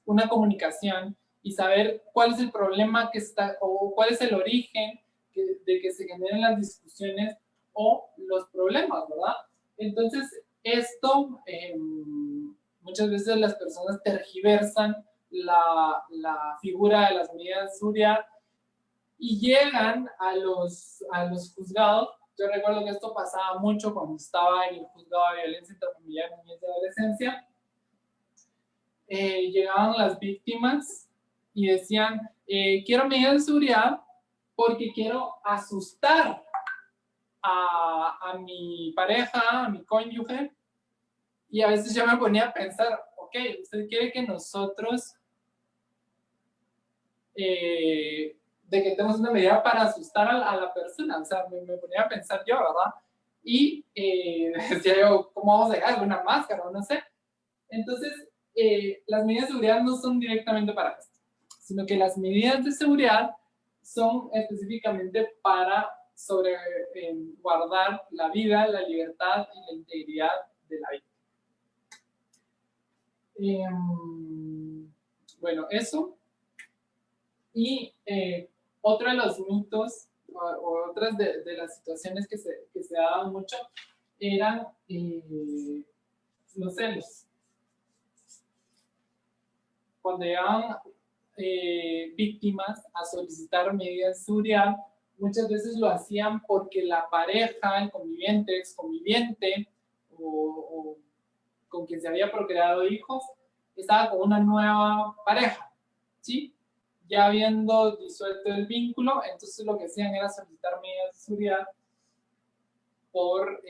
una comunicación y saber cuál es el problema que está, o cuál es el origen de que se generen las discusiones o los problemas, ¿verdad? Entonces, esto muchas veces las personas tergiversan la figura de las medidas de seguridad y llegan a los juzgados. Yo recuerdo que esto pasaba mucho cuando estaba en el juzgado de violencia intrafamiliar, niñez y adolescencia. Llegaban las víctimas y decían, quiero medidas de seguridad porque quiero asustar a mi pareja, a mi cónyuge, y a veces yo me ponía a pensar, ok, ¿usted quiere que nosotros decretemos una medida para asustar a la persona? O sea, me ponía a pensar yo, ¿verdad? Y decía yo, ¿cómo vamos a llegar? ¿Una máscara o no sé? Entonces, las medidas de seguridad no son directamente para esto, sino que las medidas de seguridad son específicamente para guardar la vida, la libertad y la integridad de la víctima. Bueno, eso. Y otro de los mitos o otras de las situaciones que se daban mucho eran los celos. Cuando llegaban víctimas a solicitar medidas de seguridad, muchas veces lo hacían porque la pareja, el conviviente, exconviviente o con quien se había procreado hijos, estaba con una nueva pareja, ¿sí? Ya habiendo disuelto el vínculo, entonces lo que hacían era solicitar medidas de seguridad por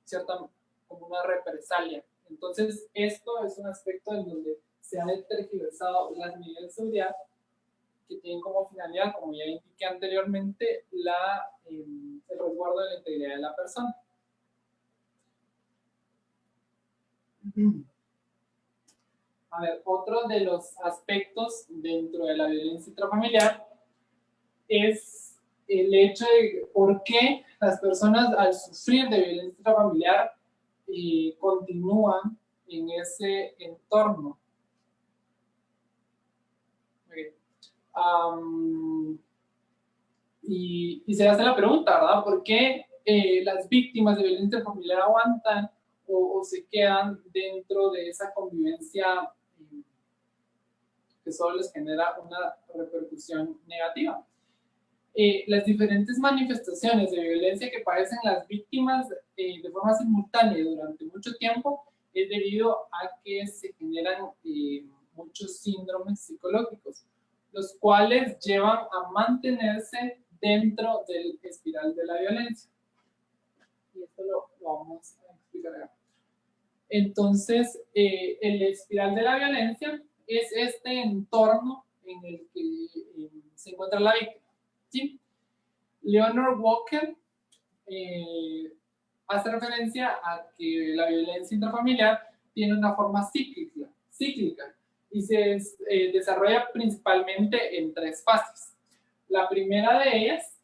cierta, como una represalia. Entonces, esto es un aspecto en donde se han tergiversado las medidas de seguridad que tienen como finalidad, como ya indiqué anteriormente, el resguardo de la integridad de la persona. A ver, otro de los aspectos dentro de la violencia intrafamiliar es el hecho de por qué las personas al sufrir de violencia intrafamiliar continúan en ese entorno. Okay. Y se hace la pregunta, ¿verdad? ¿Por qué las víctimas de violencia intrafamiliar aguantan o se quedan dentro de esa convivencia que solo les genera una repercusión negativa? Las diferentes manifestaciones de violencia que padecen las víctimas de forma simultánea durante mucho tiempo es debido a que se generan muchos síndromes psicológicos, los cuales llevan a mantenerse dentro del espiral de la violencia. Y esto lo vamos a explicar acá. Entonces, el espiral de la violencia es este entorno en el que se encuentra la víctima, ¿sí? Leonard Walker hace referencia a que la violencia intrafamiliar tiene una forma cíclica y se desarrolla principalmente en 3 fases. La primera de ellas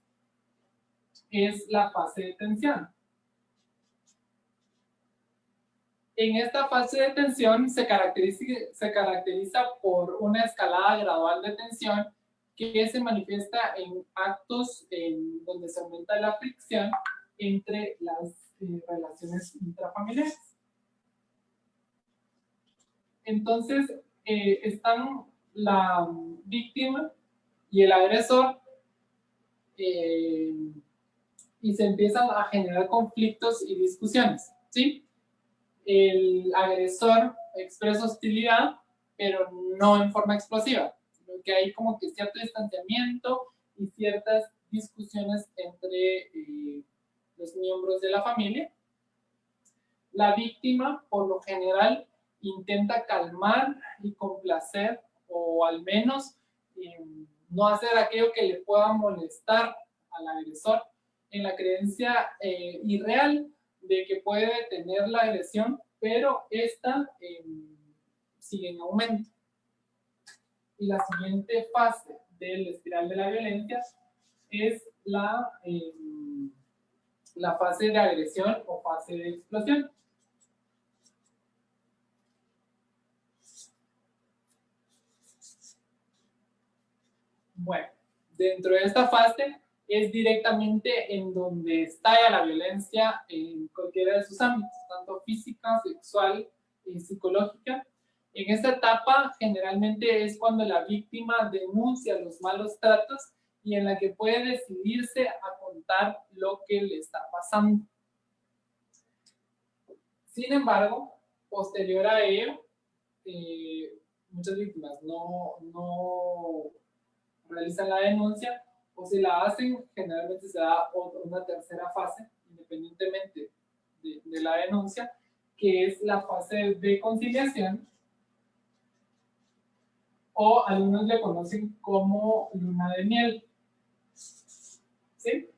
es la fase de tensión. En esta fase de tensión se caracteriza por una escalada gradual de tensión que se manifiesta en actos en donde se aumenta la fricción entre las relaciones intrafamiliares. Entonces, están la víctima y el agresor y se empiezan a generar conflictos y discusiones, ¿sí? El agresor expresa hostilidad, pero no en forma explosiva, sino que hay como que cierto distanciamiento y ciertas discusiones entre los miembros de la familia. La víctima, por lo general, intenta calmar y complacer, o al menos no hacer aquello que le pueda molestar al agresor, en la creencia irreal de que puede detener la agresión, pero esta sigue en aumento. Y la siguiente fase del espiral de la violencia es la fase de agresión o fase de explosión. Bueno, dentro de esta fase es directamente en donde estalla la violencia en cualquiera de sus ámbitos, tanto física, sexual y psicológica. En esta etapa generalmente es cuando la víctima denuncia los malos tratos y en la que puede decidirse a contar lo que le está pasando. Sin embargo, posterior a ello, muchas víctimas no realizan la denuncia, o si la hacen, generalmente se da una tercera fase, independientemente de la denuncia, que es la fase de conciliación, o algunos le conocen como luna de miel. ¿Sí?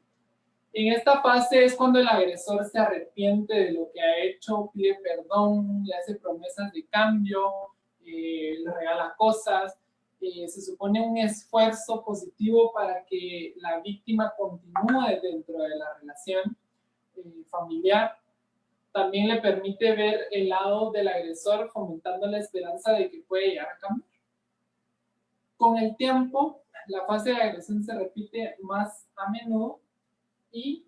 En esta fase es cuando el agresor se arrepiente de lo que ha hecho, pide perdón, le hace promesas de cambio, le regala cosas. Se supone un esfuerzo positivo para que la víctima continúe dentro de la relación familiar. También le permite ver el lado del agresor, fomentando la esperanza de que puede llegar a cambiar. Con el tiempo, la fase de agresión se repite más a menudo y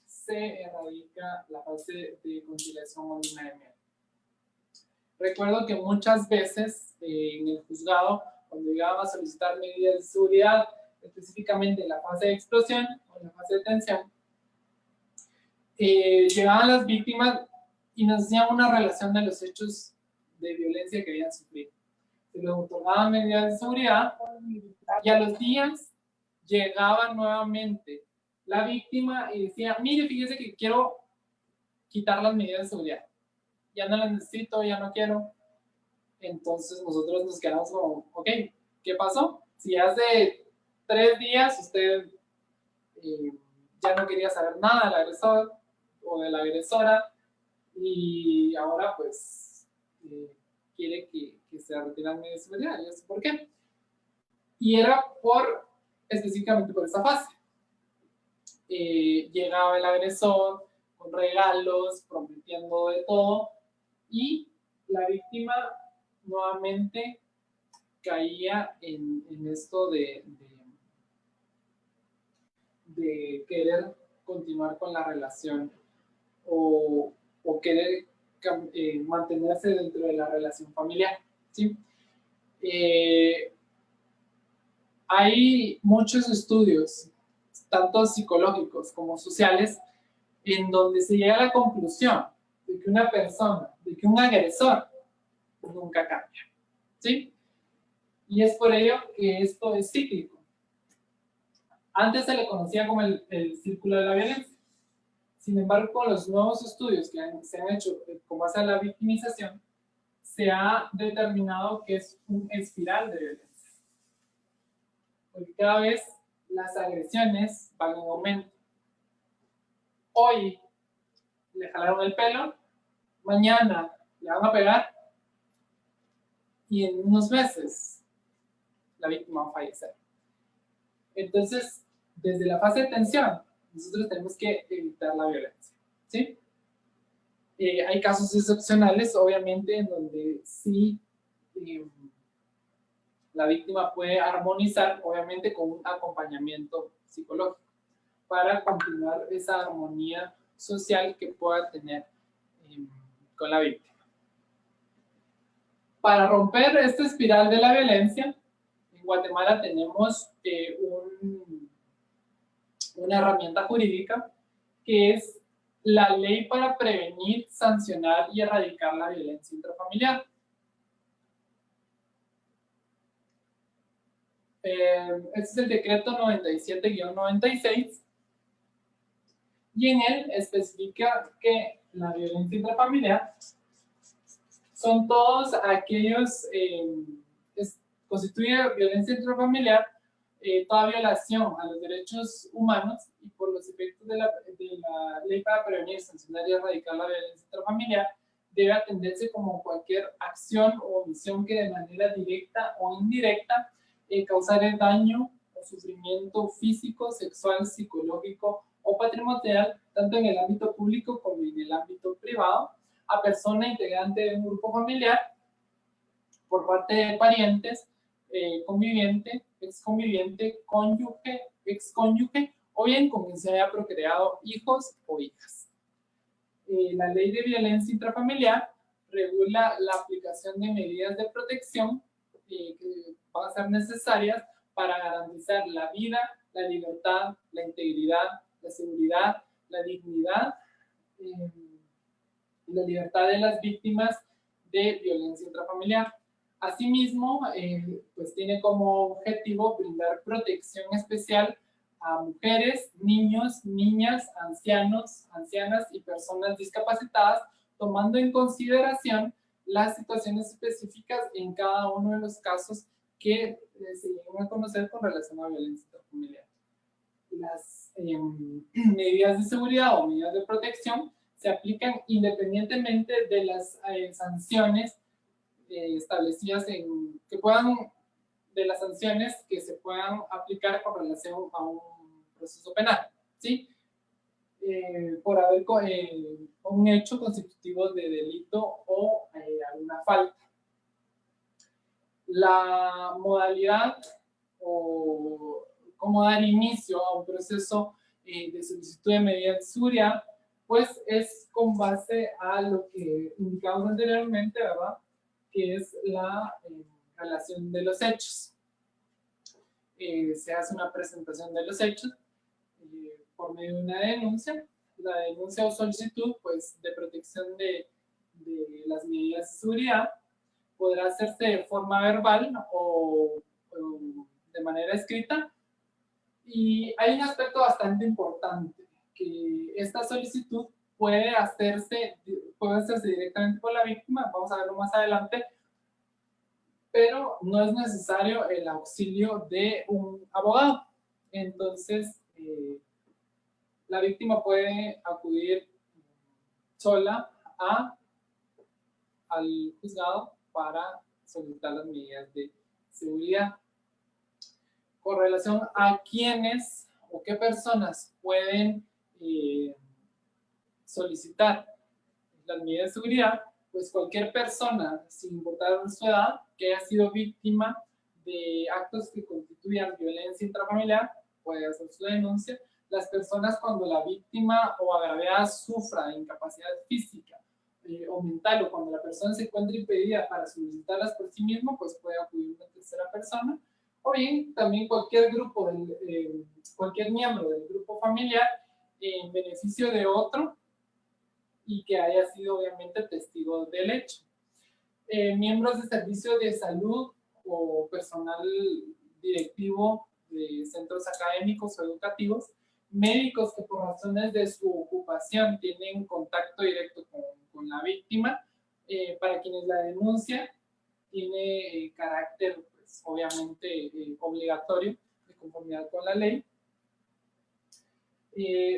se erradica la fase de conciliación o luna de miel. Recuerdo que muchas veces en el juzgado, cuando llegaban a solicitar medidas de seguridad, específicamente en la fase de explosión o en la fase de tensión, llegaban las víctimas y nos hacían una relación de los hechos de violencia que habían sufrido. Se les otorgaban medidas de seguridad y a los días llegaba nuevamente la víctima y decía, mire, fíjese que quiero quitar las medidas de seguridad. Ya no las necesito, ya no quiero. Entonces nosotros nos quedamos como, ok, ¿qué pasó? Si hace 3 días usted ya no quería saber nada del agresor o de la agresora y ahora pues quiere que se retiren medidas de seguridad. ¿Y eso por qué? Y era específicamente por esa fase. Llegaba el agresor con regalos, prometiendo de todo, y la víctima nuevamente caía en esto de querer continuar con la relación o querer mantenerse dentro de la relación familiar, ¿sí? Hay muchos estudios, tanto psicológicos como sociales, en donde se llega a la conclusión de que una persona, de que un agresor nunca cambia, ¿sí? Y es por ello que esto es cíclico. Antes se le conocía como el círculo de la violencia. Sin embargo, con los nuevos estudios que se han hecho con base a la victimización, se ha determinado que es un espiral de violencia. Porque cada vez las agresiones van en aumento. Hoy le jalaron el pelo, mañana le van a pegar y en unos meses la víctima va a fallecer. Entonces, desde la fase de tensión, nosotros tenemos que evitar la violencia, ¿sí? Hay casos excepcionales, obviamente, en donde sí la víctima puede armonizar, obviamente, con un acompañamiento psicológico para continuar esa armonía social que pueda tener con la víctima. Para romper esta espiral de la violencia, en Guatemala tenemos una herramienta jurídica que es la ley para prevenir, sancionar y erradicar la violencia intrafamiliar. Este es el decreto 97-96 y en él especifica que la violencia intrafamiliar son todos aquellos, constituye violencia intrafamiliar toda violación a los derechos humanos y por los efectos de la ley para prevenir, sancionar y erradicar la violencia intrafamiliar debe atenderse como cualquier acción o omisión que de manera directa o indirecta causar el daño o sufrimiento físico, sexual, psicológico o patrimonial, tanto en el ámbito público como en el ámbito privado, a persona integrante de un grupo familiar por parte de parientes, conviviente, exconviviente, cónyuge, excónyuge, o bien con quien se haya procreado hijos o hijas. La ley de violencia intrafamiliar regula la aplicación de medidas de protección que van a ser necesarias para garantizar la vida, la libertad, la integridad, la seguridad, la dignidad y la libertad de las víctimas de violencia intrafamiliar. Asimismo, pues tiene como objetivo brindar protección especial a mujeres, niños, niñas, ancianos, ancianas y personas discapacitadas, tomando en consideración las situaciones específicas en cada uno de los casos que se llegan a conocer con relación a violencia intrafamiliar. Las medidas de seguridad o medidas de protección se aplican independientemente de las sanciones establecidas de las sanciones que se puedan aplicar con relación a un proceso penal, ¿sí? Por haber un hecho constitutivo de delito o alguna falta. La modalidad o cómo dar inicio a un proceso de solicitud de medidas de seguridad, pues es con base a lo que indicamos anteriormente, ¿verdad? Que es la relación de los hechos. Se hace una presentación de los hechos por medio de una denuncia. La denuncia o solicitud, pues, de protección de las medidas de seguridad podrá hacerse de forma verbal o de manera escrita. Y hay un aspecto bastante importante, que esta solicitud puede hacerse directamente por la víctima, vamos a verlo más adelante, pero no es necesario el auxilio de un abogado. Entonces, la víctima puede acudir sola al juzgado para solicitar las medidas de seguridad. Con relación a quiénes o qué personas pueden solicitar las medidas de seguridad, pues cualquier persona, sin importar su edad, que haya sido víctima de actos que constituyan violencia intrafamiliar, puede hacer su denuncia. Las personas cuando la víctima o agraviada sufra de incapacidad física o mental, o cuando la persona se encuentra impedida para solicitarlas por sí mismo, pues puede acudir a una tercera persona. O bien, también cualquier miembro del grupo familiar en beneficio de otro y que haya sido obviamente testigo del hecho. Miembros de servicio de salud o personal directivo de centros académicos o educativos, médicos que por razones de su ocupación tienen contacto directo con la víctima, para quienes la denuncia tiene carácter, pues, obviamente obligatorio, de conformidad con la ley.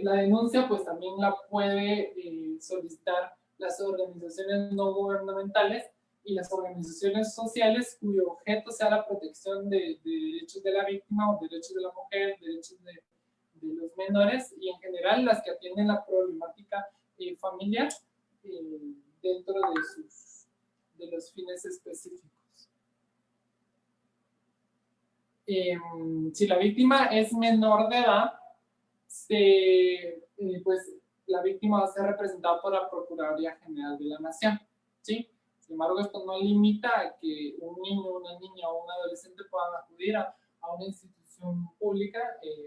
La denuncia pues también la puede solicitar las organizaciones no gubernamentales y las organizaciones sociales cuyo objeto sea la protección de derechos de la víctima o derechos de la mujer, derechos de los menores y en general las que atienden la problemática familiar dentro de los fines específicos. Si la víctima es menor de edad, pues la víctima va a ser representada por la Procuraduría General de la Nación, ¿sí? Sin embargo, esto no limita a que un niño, una niña o un adolescente puedan acudir a una institución pública,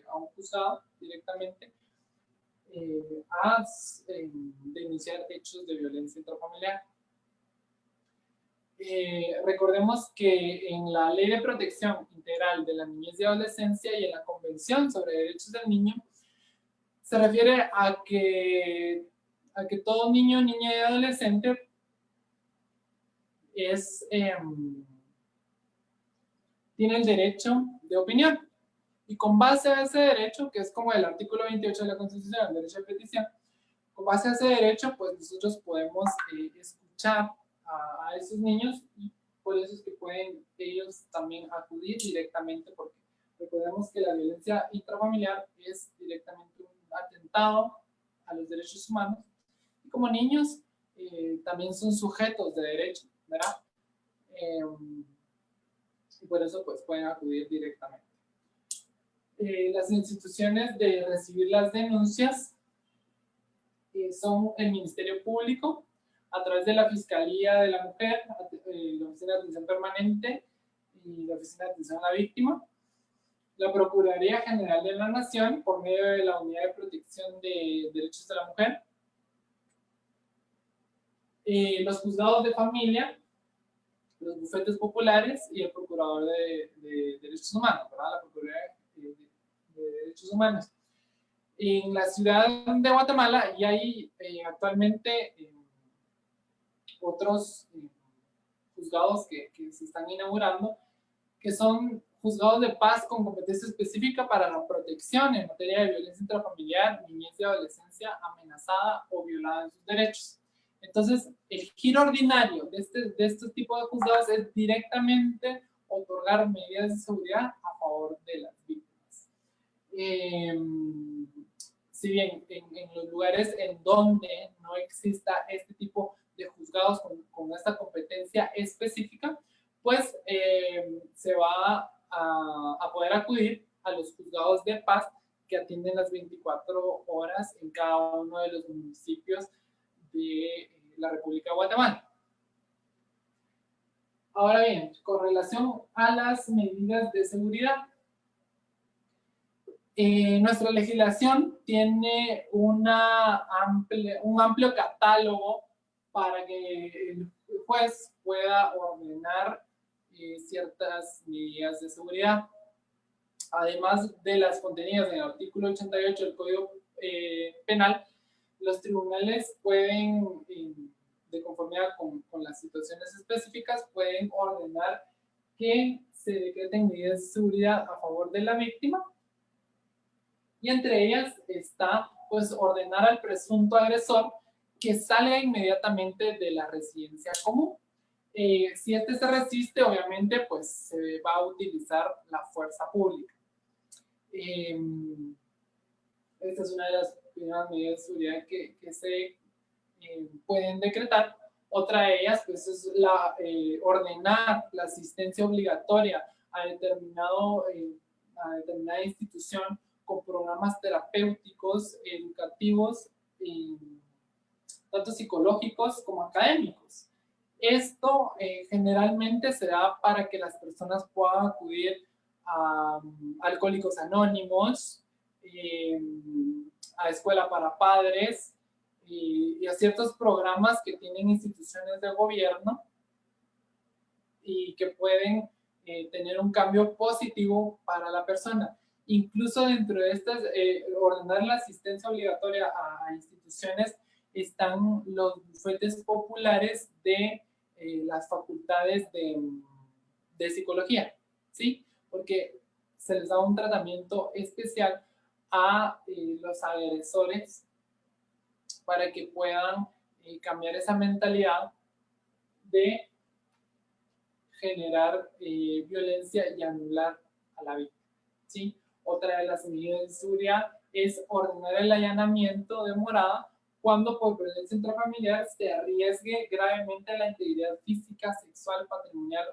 a un juzgado directamente, a denunciar hechos de violencia intrafamiliar. Recordemos que en la Ley de Protección Integral de la Niñez y Adolescencia y en la Convención sobre Derechos del Niño, se refiere a que todo niño, niña y adolescente tiene el derecho de opinión. Y con base a ese derecho, que es como el artículo 28 de la Constitución, el derecho de petición, con base a ese derecho, pues nosotros podemos escuchar a esos niños y por eso es que pueden ellos también acudir directamente, porque recordemos que la violencia intrafamiliar es directamente un atentado a los derechos humanos y como niños también son sujetos de derecho, ¿verdad? Y por eso pues pueden acudir directamente. Las instituciones de recibir las denuncias son el Ministerio Público, a través de la Fiscalía de la Mujer, la Oficina de Atención Permanente y la Oficina de Atención a la Víctima, la Procuraduría General de la Nación, por medio de la Unidad de Protección de Derechos de la Mujer, los juzgados de familia, los bufetes populares y el Procurador de Derechos Humanos, ¿verdad? La Procuraduría de Derechos Humanos. En la ciudad de Guatemala y hay actualmente otros juzgados que se están inaugurando, que son juzgados de paz con competencia específica para la protección en materia de violencia intrafamiliar, niñez y adolescencia amenazada o violada en sus derechos. Entonces, el giro ordinario de este tipo de juzgados es directamente otorgar medidas de seguridad a favor de las víctimas. Si bien en los lugares en donde no exista este tipo de juzgados con esta competencia específica, pues se va a poder acudir a los juzgados de paz que atienden las 24 horas en cada uno de los municipios de la República de Guatemala. Ahora bien, con relación a las medidas de seguridad, nuestra legislación tiene un amplio catálogo para que el juez pueda ordenar ciertas medidas de seguridad. Además de las contenidas en el artículo 88 del Código Penal, los tribunales pueden, de conformidad con las situaciones específicas, pueden ordenar que se decreten medidas de seguridad a favor de la víctima. Y entre ellas está, pues, ordenar al presunto agresor que salga inmediatamente de la residencia común. Si este se resiste, obviamente, pues se va a utilizar la fuerza pública. Esta es una de las primeras medidas de seguridad que se pueden decretar. Otra de ellas, pues, es ordenar la asistencia obligatoria a determinada institución con programas terapéuticos, educativos, tanto psicológicos como académicos. Esto generalmente se da para que las personas puedan acudir a Alcohólicos Anónimos, a Escuela para Padres y a ciertos programas que tienen instituciones de gobierno y que pueden tener un cambio positivo para la persona. Incluso dentro de estas, ordenar la asistencia obligatoria a instituciones están los bufetes populares de las facultades de psicología, ¿sí? Porque se les da un tratamiento especial a los agresores para que puedan cambiar esa mentalidad de generar violencia y anular a la víctima, ¿sí? Otra de las medidas de seguridad es ordenar el allanamiento de morada cuando por violencia intrafamiliar se arriesgue gravemente la integridad física, sexual, patrimonial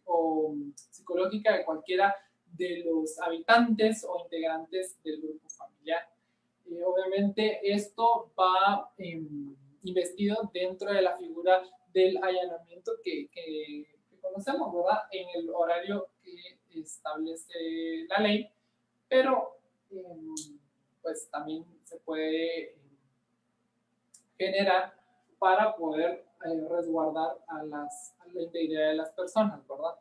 o psicológica de cualquiera de los habitantes o integrantes del grupo familiar. Obviamente esto va investido dentro de la figura del allanamiento que conocemos, ¿verdad? En el horario que establece la ley, pero pues también se puede generar para poder resguardar a la integridad de las personas, ¿verdad?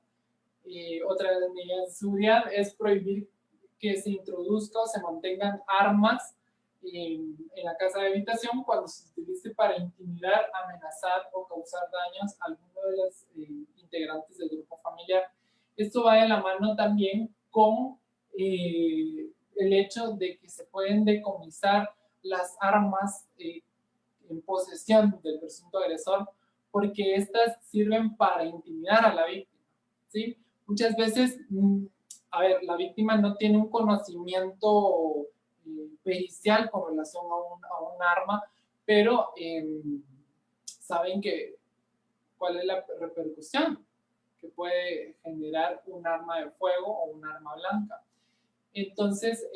Otra de las medidas de seguridad es prohibir que se introduzca o se mantengan armas en la casa de habitación cuando se utilice para intimidar, amenazar o causar daños a alguno de los integrantes del grupo familiar. Esto va de la mano también con el hecho de que se pueden decomisar las armas en posesión del presunto agresor, porque estas sirven para intimidar a la víctima, ¿sí? Muchas veces, a ver, la víctima no tiene un conocimiento pericial con relación a un arma, pero saben cuál es la repercusión que puede generar un arma de fuego o un arma blanca. Entonces,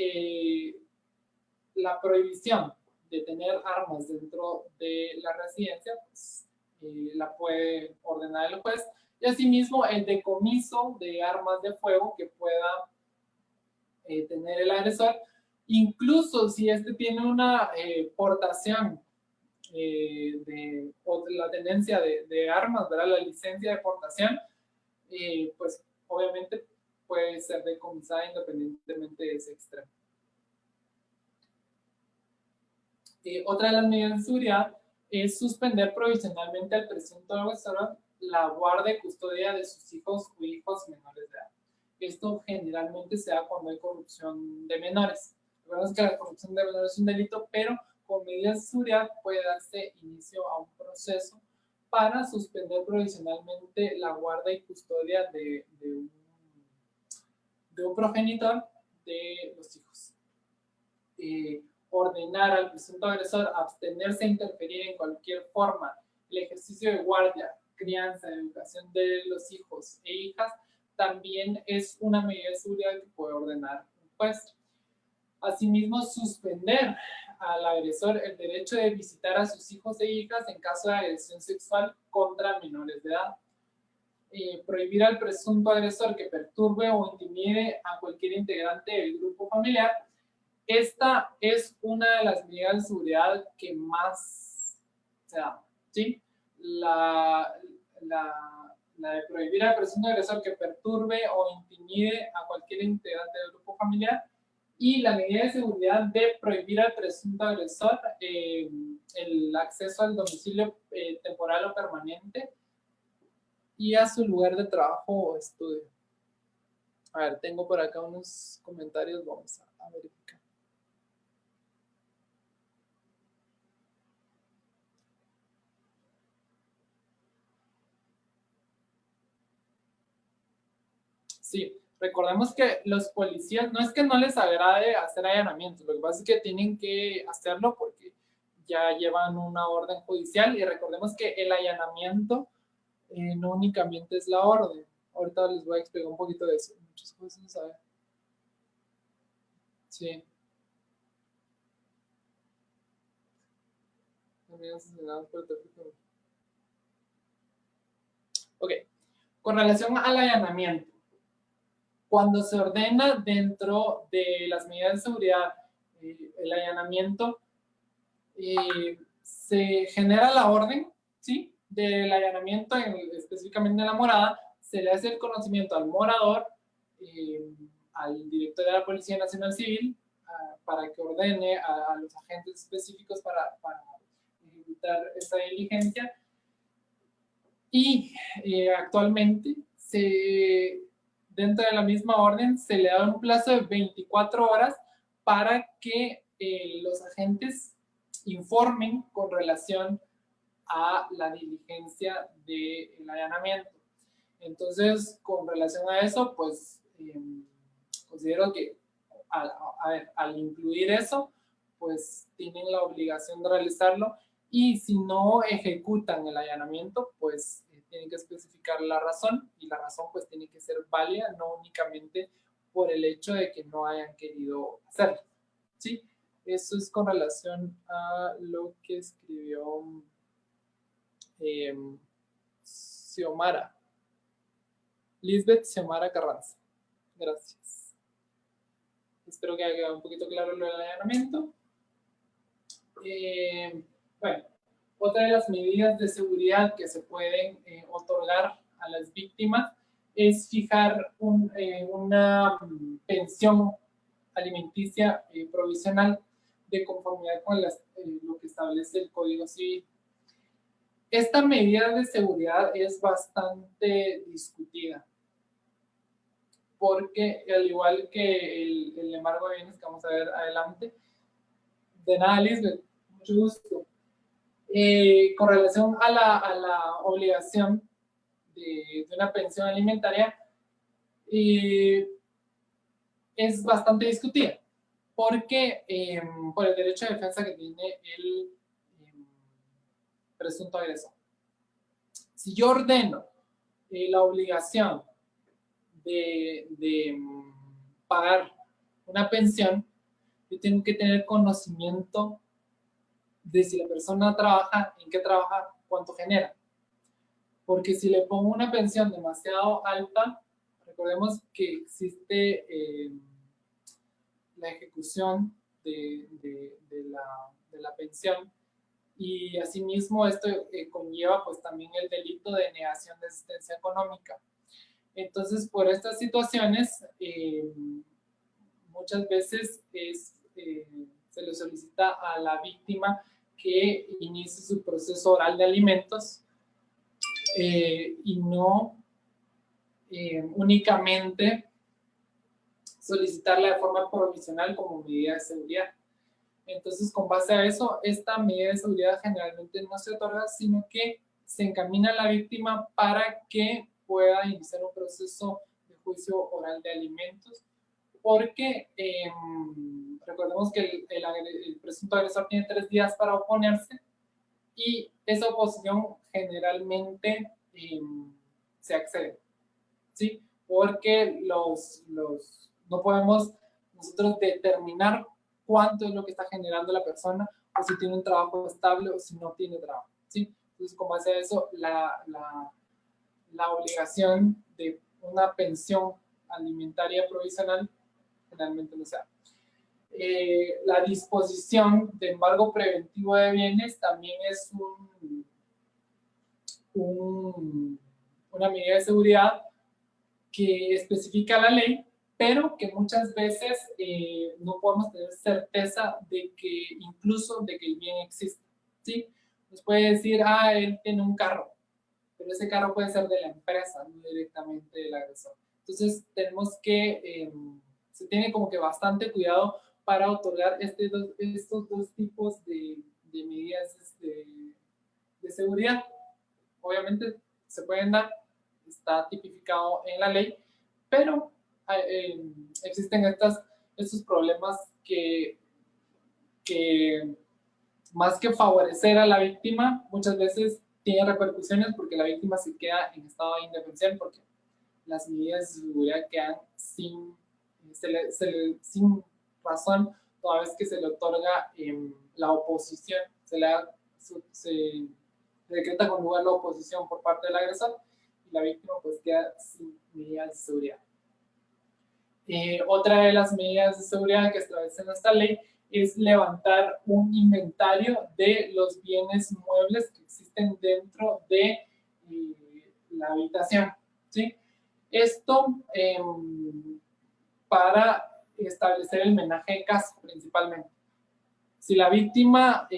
la prohibición de tener armas dentro de la residencia, pues, la puede ordenar el juez. Y asimismo, el decomiso de armas de fuego que pueda tener el agresor, incluso si este tiene una portación o la tenencia de armas, ¿verdad? La licencia de portación, pues obviamente puede ser decomisada independientemente de ese extremo. Otra de las medidas de seguridad es suspender provisionalmente al presunto agresor la guardia y custodia de sus hijos o hijos menores de edad. Esto generalmente se da cuando hay corrupción de menores. Recordemos que la corrupción de menores es un delito, pero con medidas de seguridad puede darse inicio a un proceso para suspender provisionalmente la guardia y custodia de un progenitor de los hijos. Ordenar al presunto agresor abstenerse a interferir en cualquier forma el ejercicio de guardia, crianza, educación de los hijos e hijas, también es una medida de seguridad que puede ordenar un juez. Asimismo, suspender al agresor el derecho de visitar a sus hijos e hijas en caso de agresión sexual contra menores de edad. Prohibir al presunto agresor que perturbe o intimide a cualquier integrante del grupo familiar. Esta es una de las medidas de seguridad que más se da, ¿sí? La de prohibir al presunto agresor que perturbe o intimide a cualquier integrante del grupo familiar, y la medida de seguridad de prohibir al presunto agresor el acceso al domicilio temporal o permanente y a su lugar de trabajo o estudio. A ver, tengo por acá unos comentarios, vamos a verificar. Sí, recordemos que los policías, no es que no les agrade hacer allanamientos, lo que pasa es que tienen que hacerlo porque ya llevan una orden judicial, y recordemos que el allanamiento no únicamente es la orden. Ahorita les voy a explicar un poquito de eso. Muchas cosas, ¿sabes? Sí. Ok, con relación al allanamiento. Cuando se ordena dentro de las medidas de seguridad el allanamiento, se genera la orden, ¿sí? Del allanamiento, específicamente en la morada, se le hace el conocimiento al morador, al director de la Policía Nacional Civil, para que ordene a los agentes específicos para ejecutar esa diligencia. Y actualmente, dentro de la misma orden, se le da un plazo de 24 horas para que los agentes informen con relación a la diligencia del allanamiento. Entonces, con relación a eso, pues considero que al incluir eso, pues tienen la obligación de realizarlo, y si no ejecutan el allanamiento, pues tienen que especificar la razón, y la razón pues tiene que ser válida, no únicamente por el hecho de que no hayan querido hacerlo, ¿sí? Eso es con relación a lo que escribió Lisbeth Xiomara Carranza. Gracias. Espero que haya quedado un poquito claro lo del allanamiento. Bueno, otra de las medidas de seguridad que se pueden otorgar a las víctimas es fijar una pensión alimenticia provisional de conformidad con lo que establece el Código Civil. Esta medida de seguridad es bastante discutida, porque al igual que el embargo de bienes que vamos a ver adelante, de nada, Lisbeth, mucho gusto. Con relación a la obligación de una pensión alimentaria, es bastante discutida, porque por el derecho de defensa que tiene el presunto agresor. Si yo ordeno la obligación de pagar una pensión, yo tengo que tener conocimiento de si la persona trabaja, en qué trabaja, cuánto genera. Porque si le pongo una pensión demasiado alta, recordemos que existe la ejecución de la pensión, y asimismo esto conlleva pues también el delito de negación de asistencia económica. Entonces, por estas situaciones, muchas veces se le solicita a la víctima que inicie su proceso oral de alimentos, y no únicamente solicitarla de forma provisional como medida de seguridad. Entonces, con base a eso, esta medida de seguridad generalmente no se otorga, sino que se encamina a la víctima para que pueda iniciar un proceso de juicio oral de alimentos, porque recordemos que el presunto agresor tiene 3 días para oponerse, y esa oposición generalmente se accede, ¿sí? Porque no podemos nosotros determinar cuánto es lo que está generando la persona, o si tiene un trabajo estable o si no tiene trabajo, ¿sí? Entonces, con base a eso, la obligación de una pensión alimentaria provisional generalmente no se da. La disposición de embargo preventivo de bienes también es una medida de seguridad que especifica la ley, pero que muchas veces no podemos tener certeza de que incluso de que el bien existe, ¿sí? Nos puede decir, él tiene un carro, pero ese carro puede ser de la empresa, no directamente del agresor. Entonces tenemos que, se tiene como que bastante cuidado para otorgar estos dos tipos de medidas de seguridad. Obviamente se pueden dar, está tipificado en la ley, pero existen estos problemas que más que favorecer a la víctima, muchas veces tiene repercusiones, porque la víctima se queda en estado de indefensión, porque las medidas de seguridad quedan sin razón, toda vez que se le otorga la oposición, se decreta con lugar la oposición por parte del agresor, y la víctima pues queda sin medidas de seguridad. Otra de las medidas de seguridad que establece esta ley es levantar un inventario de los bienes muebles que existen dentro de la habitación, ¿sí? Esto para establecer el menaje de casa, principalmente. Si la víctima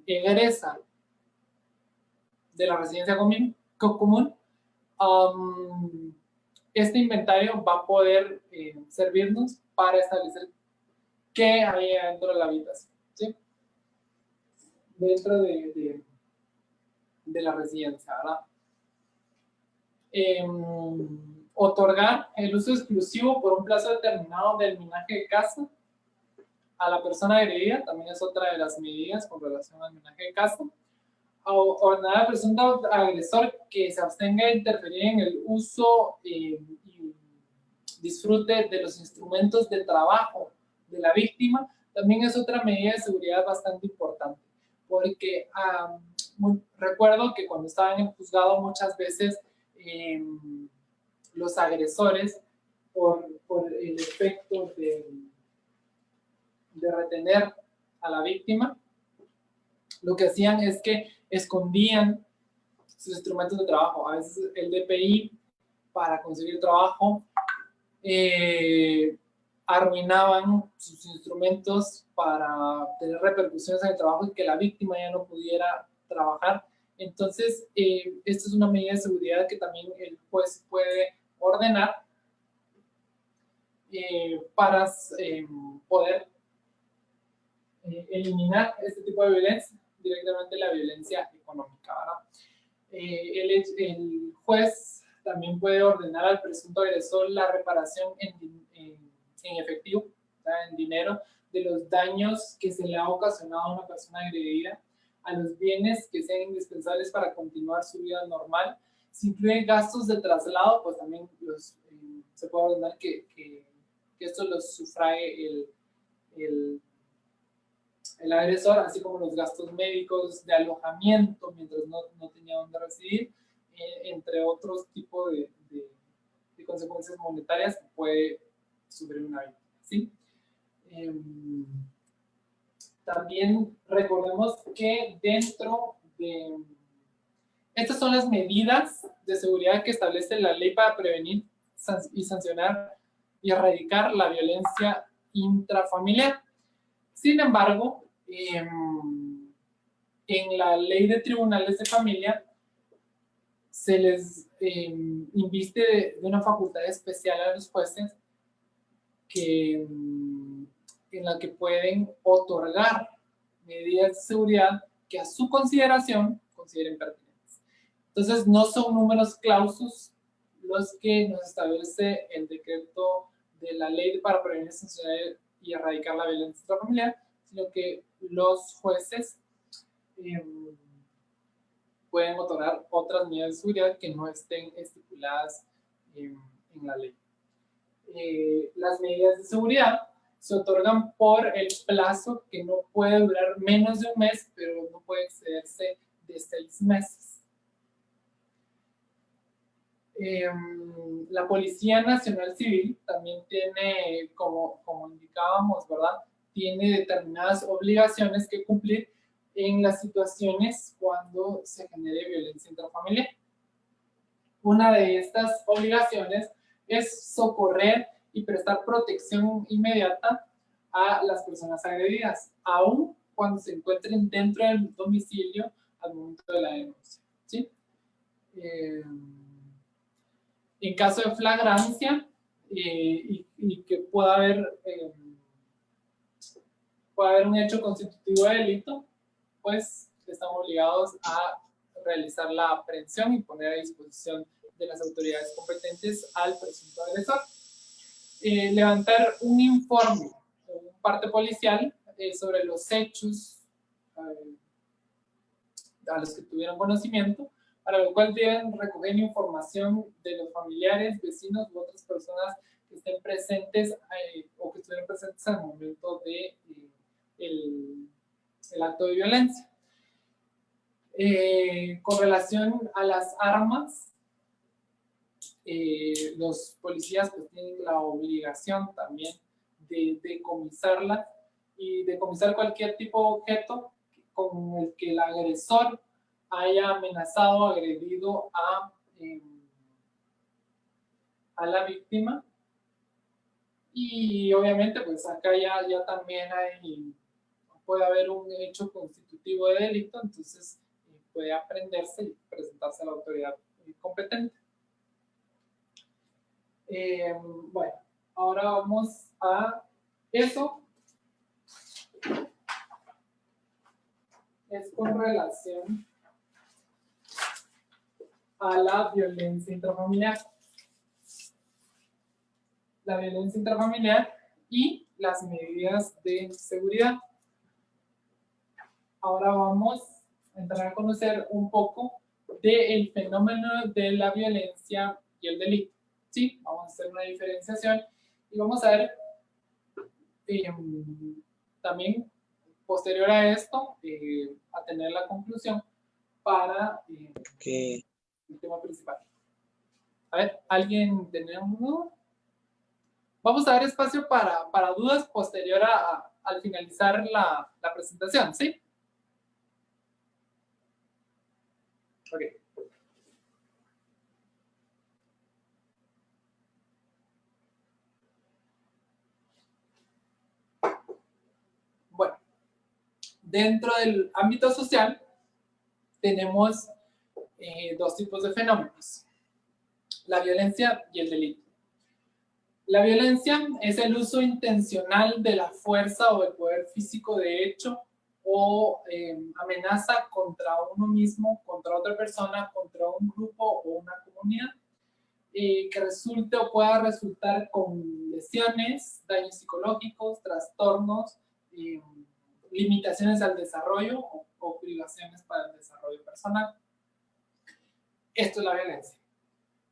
egresa de la residencia común, este inventario va a poder servirnos para establecer qué hay dentro de la habitación, ¿sí? Dentro de la residencia, ¿verdad? Otorgar el uso exclusivo por un plazo determinado del menaje de casa a la persona agredida, también es otra de las medidas con relación al menaje de casa. Ordenar al presunto agresor que se abstenga de interferir en el uso y disfrute de los instrumentos de trabajo de la víctima, también es otra medida de seguridad bastante importante, porque recuerdo que cuando estaba en el juzgado muchas veces los agresores, por el efecto de retener a la víctima, lo que hacían es que escondían sus instrumentos de trabajo. A veces el DPI, para conseguir trabajo, arruinaban sus instrumentos para tener repercusiones en el trabajo y que la víctima ya no pudiera trabajar. Entonces, esta es una medida de seguridad que también el juez puede ordenar para poder eliminar este tipo de violencia, directamente la violencia económica, ¿verdad? El juez también puede ordenar al presunto agresor la reparación en efectivo, en dinero, de los daños que se le ha ocasionado a una persona agredida, a los bienes que sean indispensables para continuar su vida normal. Si incluyen gastos de traslado, pues también se puede ordenar que esto los sufrague el agresor, así como los gastos médicos, de alojamiento mientras no tenía dónde residir, entre otros tipos de consecuencias monetarias que puede sufrir una víctima, ¿sí? También recordemos que dentro de... Estas son las medidas de seguridad que establece la ley para prevenir y sancionar y erradicar la violencia intrafamiliar. Sin embargo, en la ley de tribunales de familia se les inviste de una facultad especial a los jueces en la que pueden otorgar medidas de seguridad que a su consideración consideren pertinentes. Entonces, no son números clausus los que nos establece el decreto de la ley para prevenir, sancionar y erradicar la violencia intrafamiliar, sino que los jueces pueden otorgar otras medidas de seguridad que no estén estipuladas en la ley. Las medidas de seguridad se otorgan por el plazo que no puede durar menos de un mes, pero no puede excederse de 6 meses. La Policía Nacional Civil también tiene, como indicábamos, ¿verdad? Tiene determinadas obligaciones que cumplir en las situaciones cuando se genere violencia intrafamiliar. Una de estas obligaciones es socorrer y prestar protección inmediata a las personas agredidas, aun cuando se encuentren dentro del domicilio al momento de la denuncia, ¿sí? En caso de flagrancia y que pueda haber un hecho constitutivo de delito, pues están obligados a realizar la aprehensión y poner a disposición de las autoridades competentes al presunto agresor. Levantar un informe, un parte policial sobre los hechos a los que tuvieron conocimiento, para lo cual deben recoger información de los familiares, vecinos u otras personas que estén presentes o que estuvieron presentes al momento de el acto de violencia. Con relación a las armas, los policías pues tienen la obligación también de decomisarlas y decomisar cualquier tipo de objeto con el que el agresor haya amenazado o agredido a la víctima. Y obviamente, pues acá ya también puede haber un hecho constitutivo de delito, entonces puede aprenderse y presentarse a la autoridad competente. Bueno, ahora vamos a eso. Es con relación a la violencia intrafamiliar. La violencia intrafamiliar y las medidas de seguridad. Ahora vamos a entrar a conocer un poco del fenómeno de la violencia y el delito. ¿Sí? Vamos a hacer una diferenciación y vamos a ver también, posterior a esto, a tener la conclusión para el tema principal. A ver, ¿alguien tiene un duda? Vamos a dar espacio para dudas posterior al finalizar la presentación, ¿sí? Ok. Bueno, dentro del ámbito social tenemos dos tipos de fenómenos: la violencia y el delito. La violencia es el uso intencional de la fuerza o el poder físico de hecho o amenaza contra uno mismo, contra otra persona, contra un grupo o una comunidad, que resulte o pueda resultar con lesiones, daños psicológicos, trastornos, limitaciones al desarrollo o privaciones para el desarrollo personal. Esto es la violencia.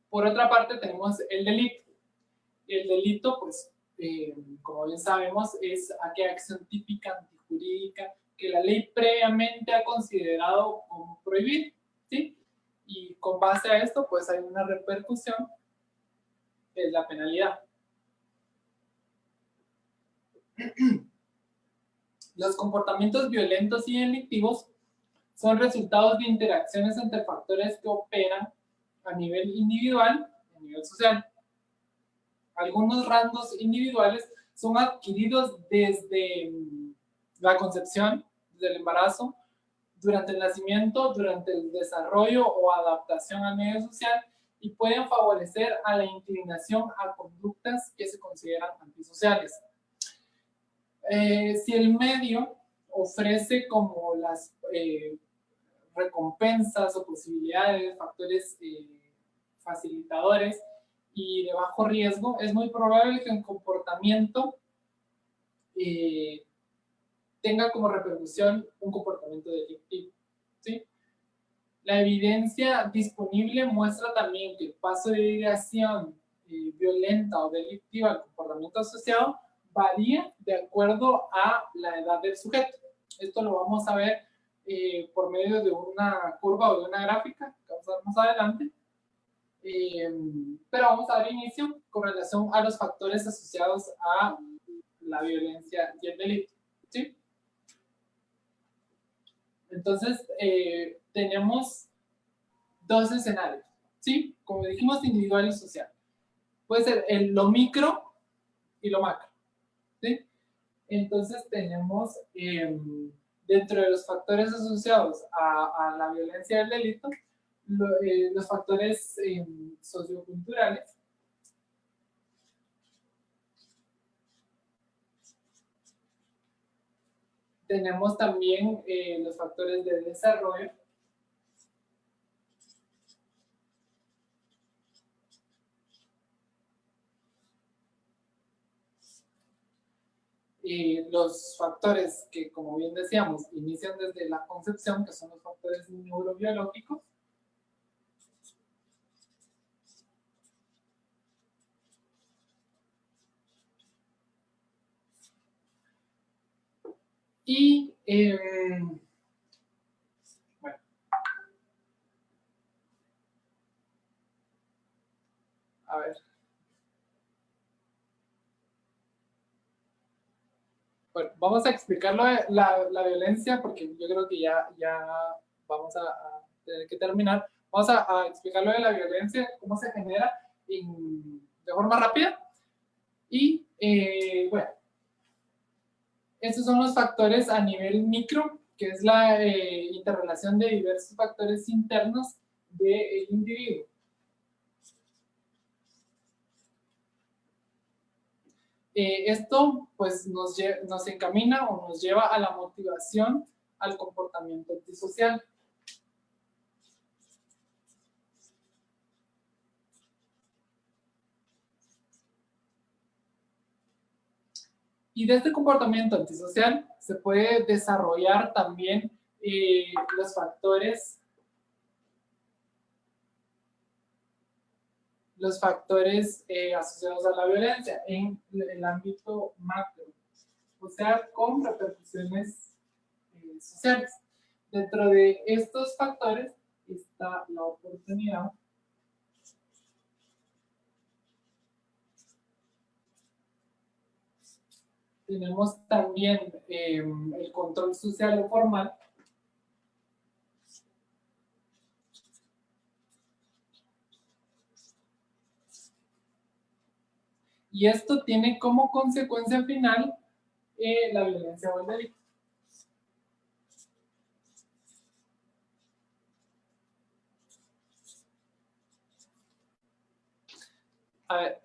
Por otra parte tenemos el delito. El delito, pues, como bien sabemos, es aquella acción típica antijurídica que la ley previamente ha considerado como prohibir, ¿sí? Y con base a esto, pues, hay una repercusión, que es la penalidad. Los comportamientos violentos y delictivos son resultados de interacciones entre factores que operan a nivel individual y a nivel social. Algunos rasgos individuales son adquiridos desde la concepción, desde el embarazo, durante el nacimiento, durante el desarrollo o adaptación al medio social, y pueden favorecer a la inclinación a conductas que se consideran antisociales. Si el medio ofrece como las recompensas o posibilidades, factores facilitadores y de bajo riesgo, es muy probable que el comportamiento tenga como repercusión un comportamiento delictivo, ¿sí? La evidencia disponible muestra también que el paso de ideación violenta o delictiva al comportamiento asociado varía de acuerdo a la edad del sujeto. Esto lo vamos a ver por medio de una curva o de una gráfica que vamos a ver más adelante. Pero vamos a dar inicio con relación a los factores asociados a la violencia y el delito, ¿sí? Entonces, tenemos dos escenarios, ¿sí? Como dijimos, individual y social. Puede ser lo micro y lo macro, ¿sí? Entonces, tenemos dentro de los factores asociados a la violencia y el delito, los factores socioculturales. Tenemos también los factores de desarrollo. Y los factores que, como bien decíamos, inician desde la concepción, que son los factores neurobiológicos. Y, bueno, a ver. Bueno, vamos a explicarlo la violencia, porque yo creo que ya vamos a tener que terminar. Vamos a explicar lo de la violencia, cómo se genera de de forma rápida. Y bueno, estos son los factores a nivel micro, que es la interrelación de diversos factores internos del individuo. Esto pues nos encamina o nos lleva a la motivación al comportamiento antisocial. Y de este comportamiento antisocial se puede desarrollar también los factores asociados a la violencia en el ámbito macro, o sea, con repercusiones sociales. Dentro de estos factores está la oportunidad, tenemos también el control social o formal, y esto tiene como consecuencia final la violencia o el delito. A ver,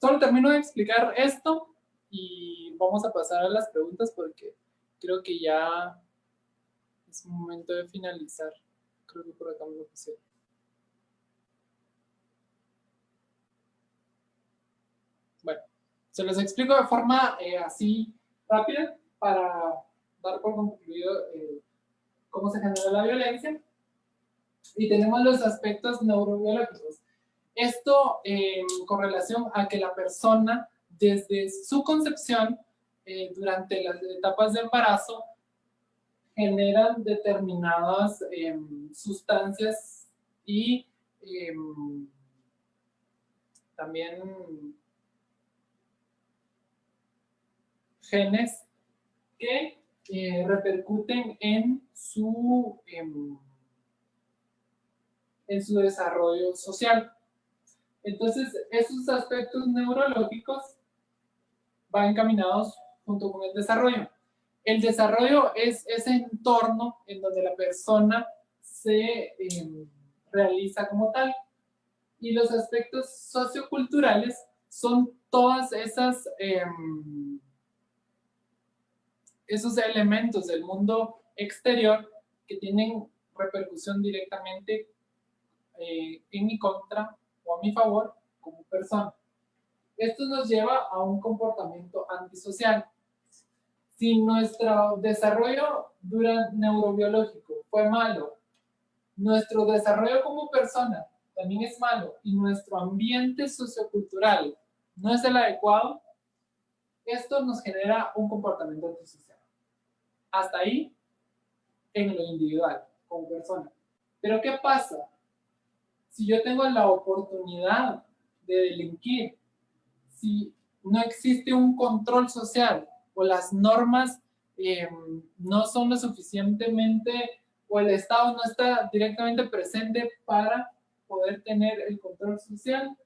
solo termino de explicar esto y vamos a pasar a las preguntas porque creo que ya es momento de finalizar. Creo que por acá me lo pusieron. Bueno, se los explico de forma así rápida para dar por concluido cómo se genera la violencia. Y tenemos los aspectos neurobiológicos. Esto con relación a que la persona, desde su concepción, durante las etapas de embarazo, generan determinadas sustancias y también genes que repercuten en su desarrollo social. Entonces, esos aspectos neurológicos van encaminados junto con el desarrollo. El desarrollo es ese entorno en donde la persona se realiza como tal. Y los aspectos socioculturales son todas esas esos elementos del mundo exterior que tienen repercusión directamente en mi contra o a mi favor como persona. Esto nos lleva a un comportamiento antisocial. Si nuestro desarrollo neurobiológico fue malo, nuestro desarrollo como persona también es malo y nuestro ambiente sociocultural no es el adecuado, esto nos genera un comportamiento antisocial. Hasta ahí, en lo individual, como persona. Pero ¿qué pasa? Si yo tengo la oportunidad de delinquir, si no existe un control social o las normas no son lo suficientemente, o el Estado no está directamente presente para poder tener el control social,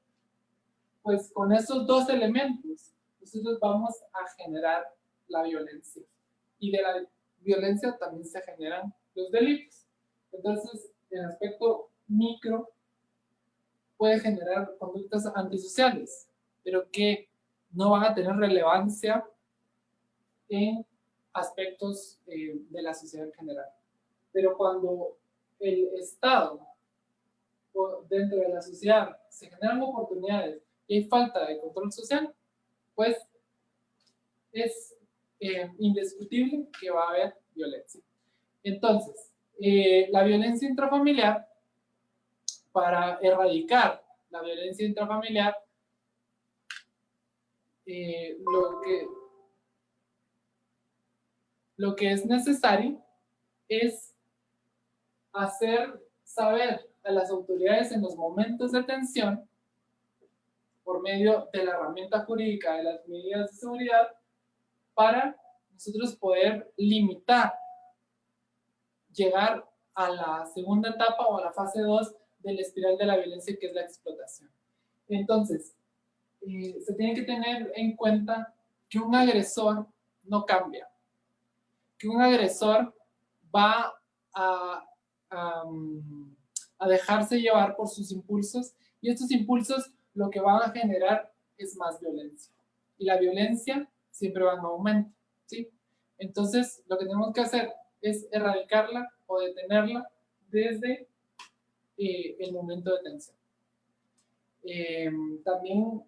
pues con esos dos elementos nosotros vamos a generar la violencia. Y de la violencia también se generan los delitos. Entonces, el aspecto micro puede generar conductas antisociales, pero que no van a tener relevancia en aspectos de la sociedad en general. Pero cuando el Estado o dentro de la sociedad se generan oportunidades y hay falta de control social, pues es indiscutible que va a haber violencia. Entonces, la violencia intrafamiliar, para erradicar la violencia intrafamiliar, lo que es necesario es hacer saber a las autoridades en los momentos de tensión, por medio de la herramienta jurídica de las medidas de seguridad, para nosotros poder limitar, llegar a la segunda etapa o a la fase 2 de la espiral de la violencia, que es la explotación. Entonces, se tiene que tener en cuenta que un agresor no cambia, que un agresor va a dejarse llevar por sus impulsos, y estos impulsos lo que van a generar es más violencia. Y la violencia siempre va en aumento, ¿sí? Entonces, lo que tenemos que hacer es erradicarla o detenerla desde el momento de tensión. También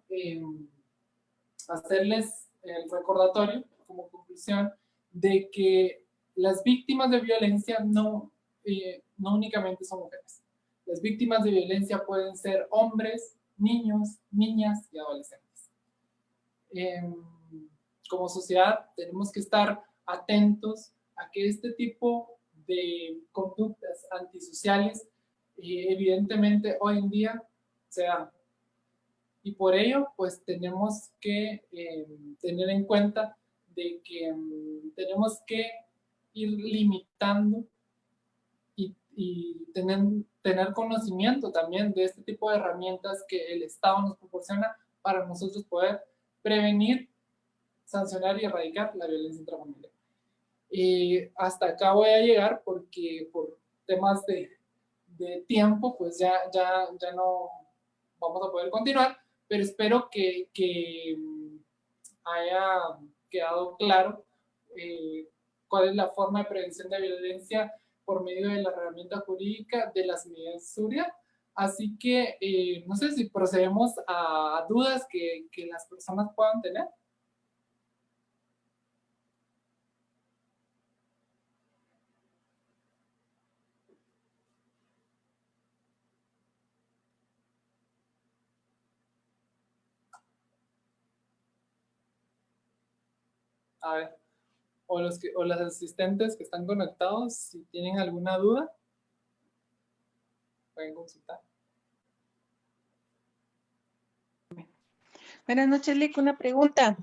hacerles el recordatorio como conclusión de que las víctimas de violencia no únicamente son mujeres. Las víctimas de violencia pueden ser hombres, niños, niñas y adolescentes. Como sociedad tenemos que estar atentos a que este tipo de conductas antisociales evidentemente hoy en día se dan. Y por ello, pues tenemos que tener en cuenta de que tenemos que ir limitando y tener conocimiento también de este tipo de herramientas que el Estado nos proporciona para nosotros poder prevenir, sancionar y erradicar la violencia intrafamiliar. Hasta acá voy a llegar porque por temas de tiempo, pues ya no vamos a poder continuar, pero espero que haya quedado claro cuál es la forma de prevención de violencia por medio de la herramienta jurídica de las medidas de seguridad. Así que no sé si procedemos a dudas que las personas puedan tener. A ver, o los asistentes que están conectados, si tienen alguna duda, pueden consultar. Buenas noches, Lick. Una pregunta.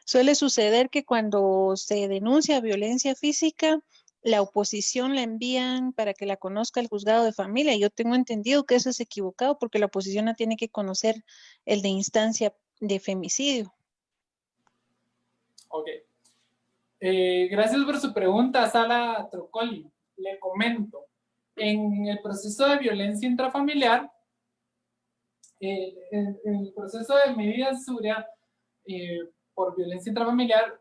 Suele suceder que cuando se denuncia violencia física, la oposición la envían para que la conozca el juzgado de familia. Yo tengo entendido que eso es equivocado porque la oposición no tiene que conocer el de instancia de femicidio. Ok. Gracias por su pregunta, Sara Trocoli. Le comento. En el proceso de violencia intrafamiliar, en el proceso de medidas de seguridad por violencia intrafamiliar,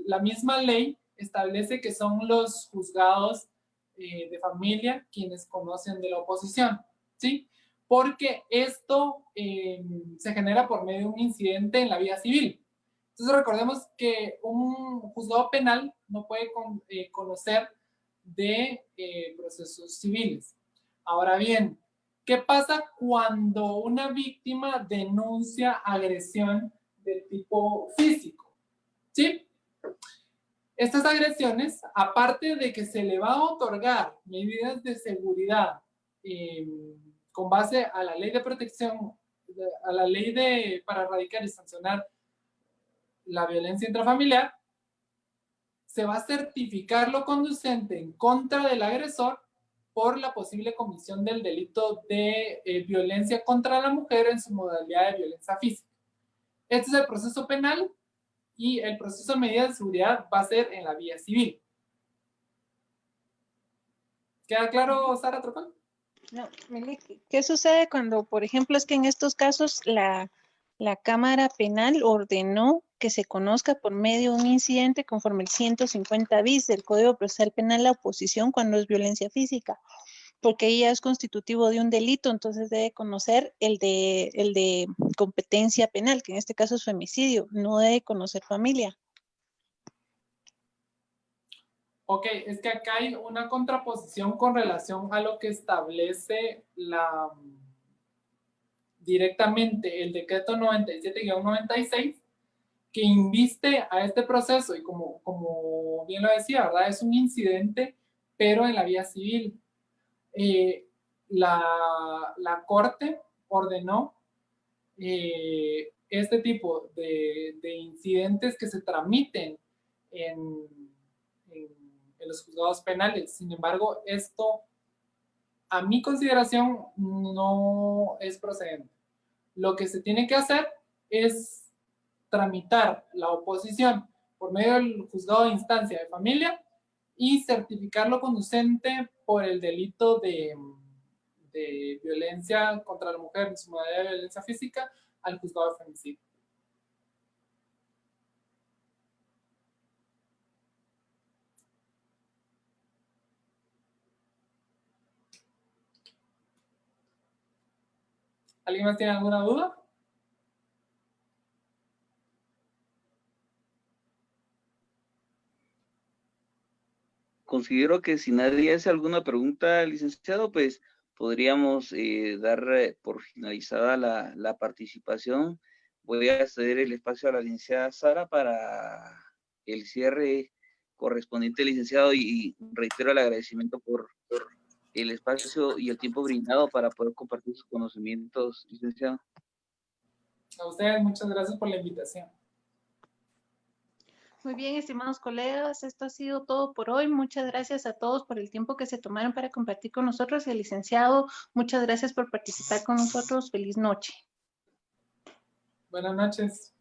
la misma ley establece que son los juzgados de familia quienes conocen de la oposición, ¿sí? Porque esto se genera por medio de un incidente en la vía civil. Entonces recordemos que un juzgado penal no puede conocer de procesos civiles. Ahora bien, ¿qué pasa cuando una víctima denuncia agresión de tipo físico? ¿Sí? Estas agresiones, aparte de que se le va a otorgar medidas de seguridad con base a la ley de protección, a la ley para erradicar y sancionar la violencia intrafamiliar, se va a certificar lo conducente en contra del agresor por la posible comisión del delito de violencia contra la mujer en su modalidad de violencia física. Este es el proceso penal y el proceso de medida de seguridad va a ser en la vía civil. ¿Queda claro, Sara Trocol? No, ¿qué sucede cuando, por ejemplo, es que en estos casos la Cámara Penal ordenó que se conozca por medio de un incidente conforme el 150 bis del Código Procesal Penal la oposición cuando es violencia física? Porque ella es constitutivo de un delito, entonces debe conocer el de competencia penal, que en este caso es femicidio, no debe conocer familia. Ok, es que acá hay una contraposición con relación a lo que establece directamente el decreto 97-96, que inviste a este proceso, y como bien lo decía, ¿verdad? Es un incidente, pero en la vía civil. La Corte ordenó este tipo de incidentes que se tramiten en los juzgados penales. Sin embargo, esto, a mi consideración, no es procedente. Lo que se tiene que hacer es tramitar la oposición por medio del juzgado de instancia de familia y certificarlo conducente por el delito de violencia contra la mujer, en su modalidad de violencia física, al juzgado de femicidio. ¿Alguien más tiene alguna duda? Considero que si nadie hace alguna pregunta, licenciado, pues podríamos dar por finalizada la participación. Voy a ceder el espacio a la licenciada Sara para el cierre correspondiente, licenciado, y reitero el agradecimiento por el espacio y el tiempo brindado para poder compartir sus conocimientos, licenciado. A ustedes, muchas gracias por la invitación. Muy bien, estimados colegas, esto ha sido todo por hoy. Muchas gracias a todos por el tiempo que se tomaron para compartir con nosotros. El licenciado, muchas gracias por participar con nosotros. Feliz noche. Buenas noches.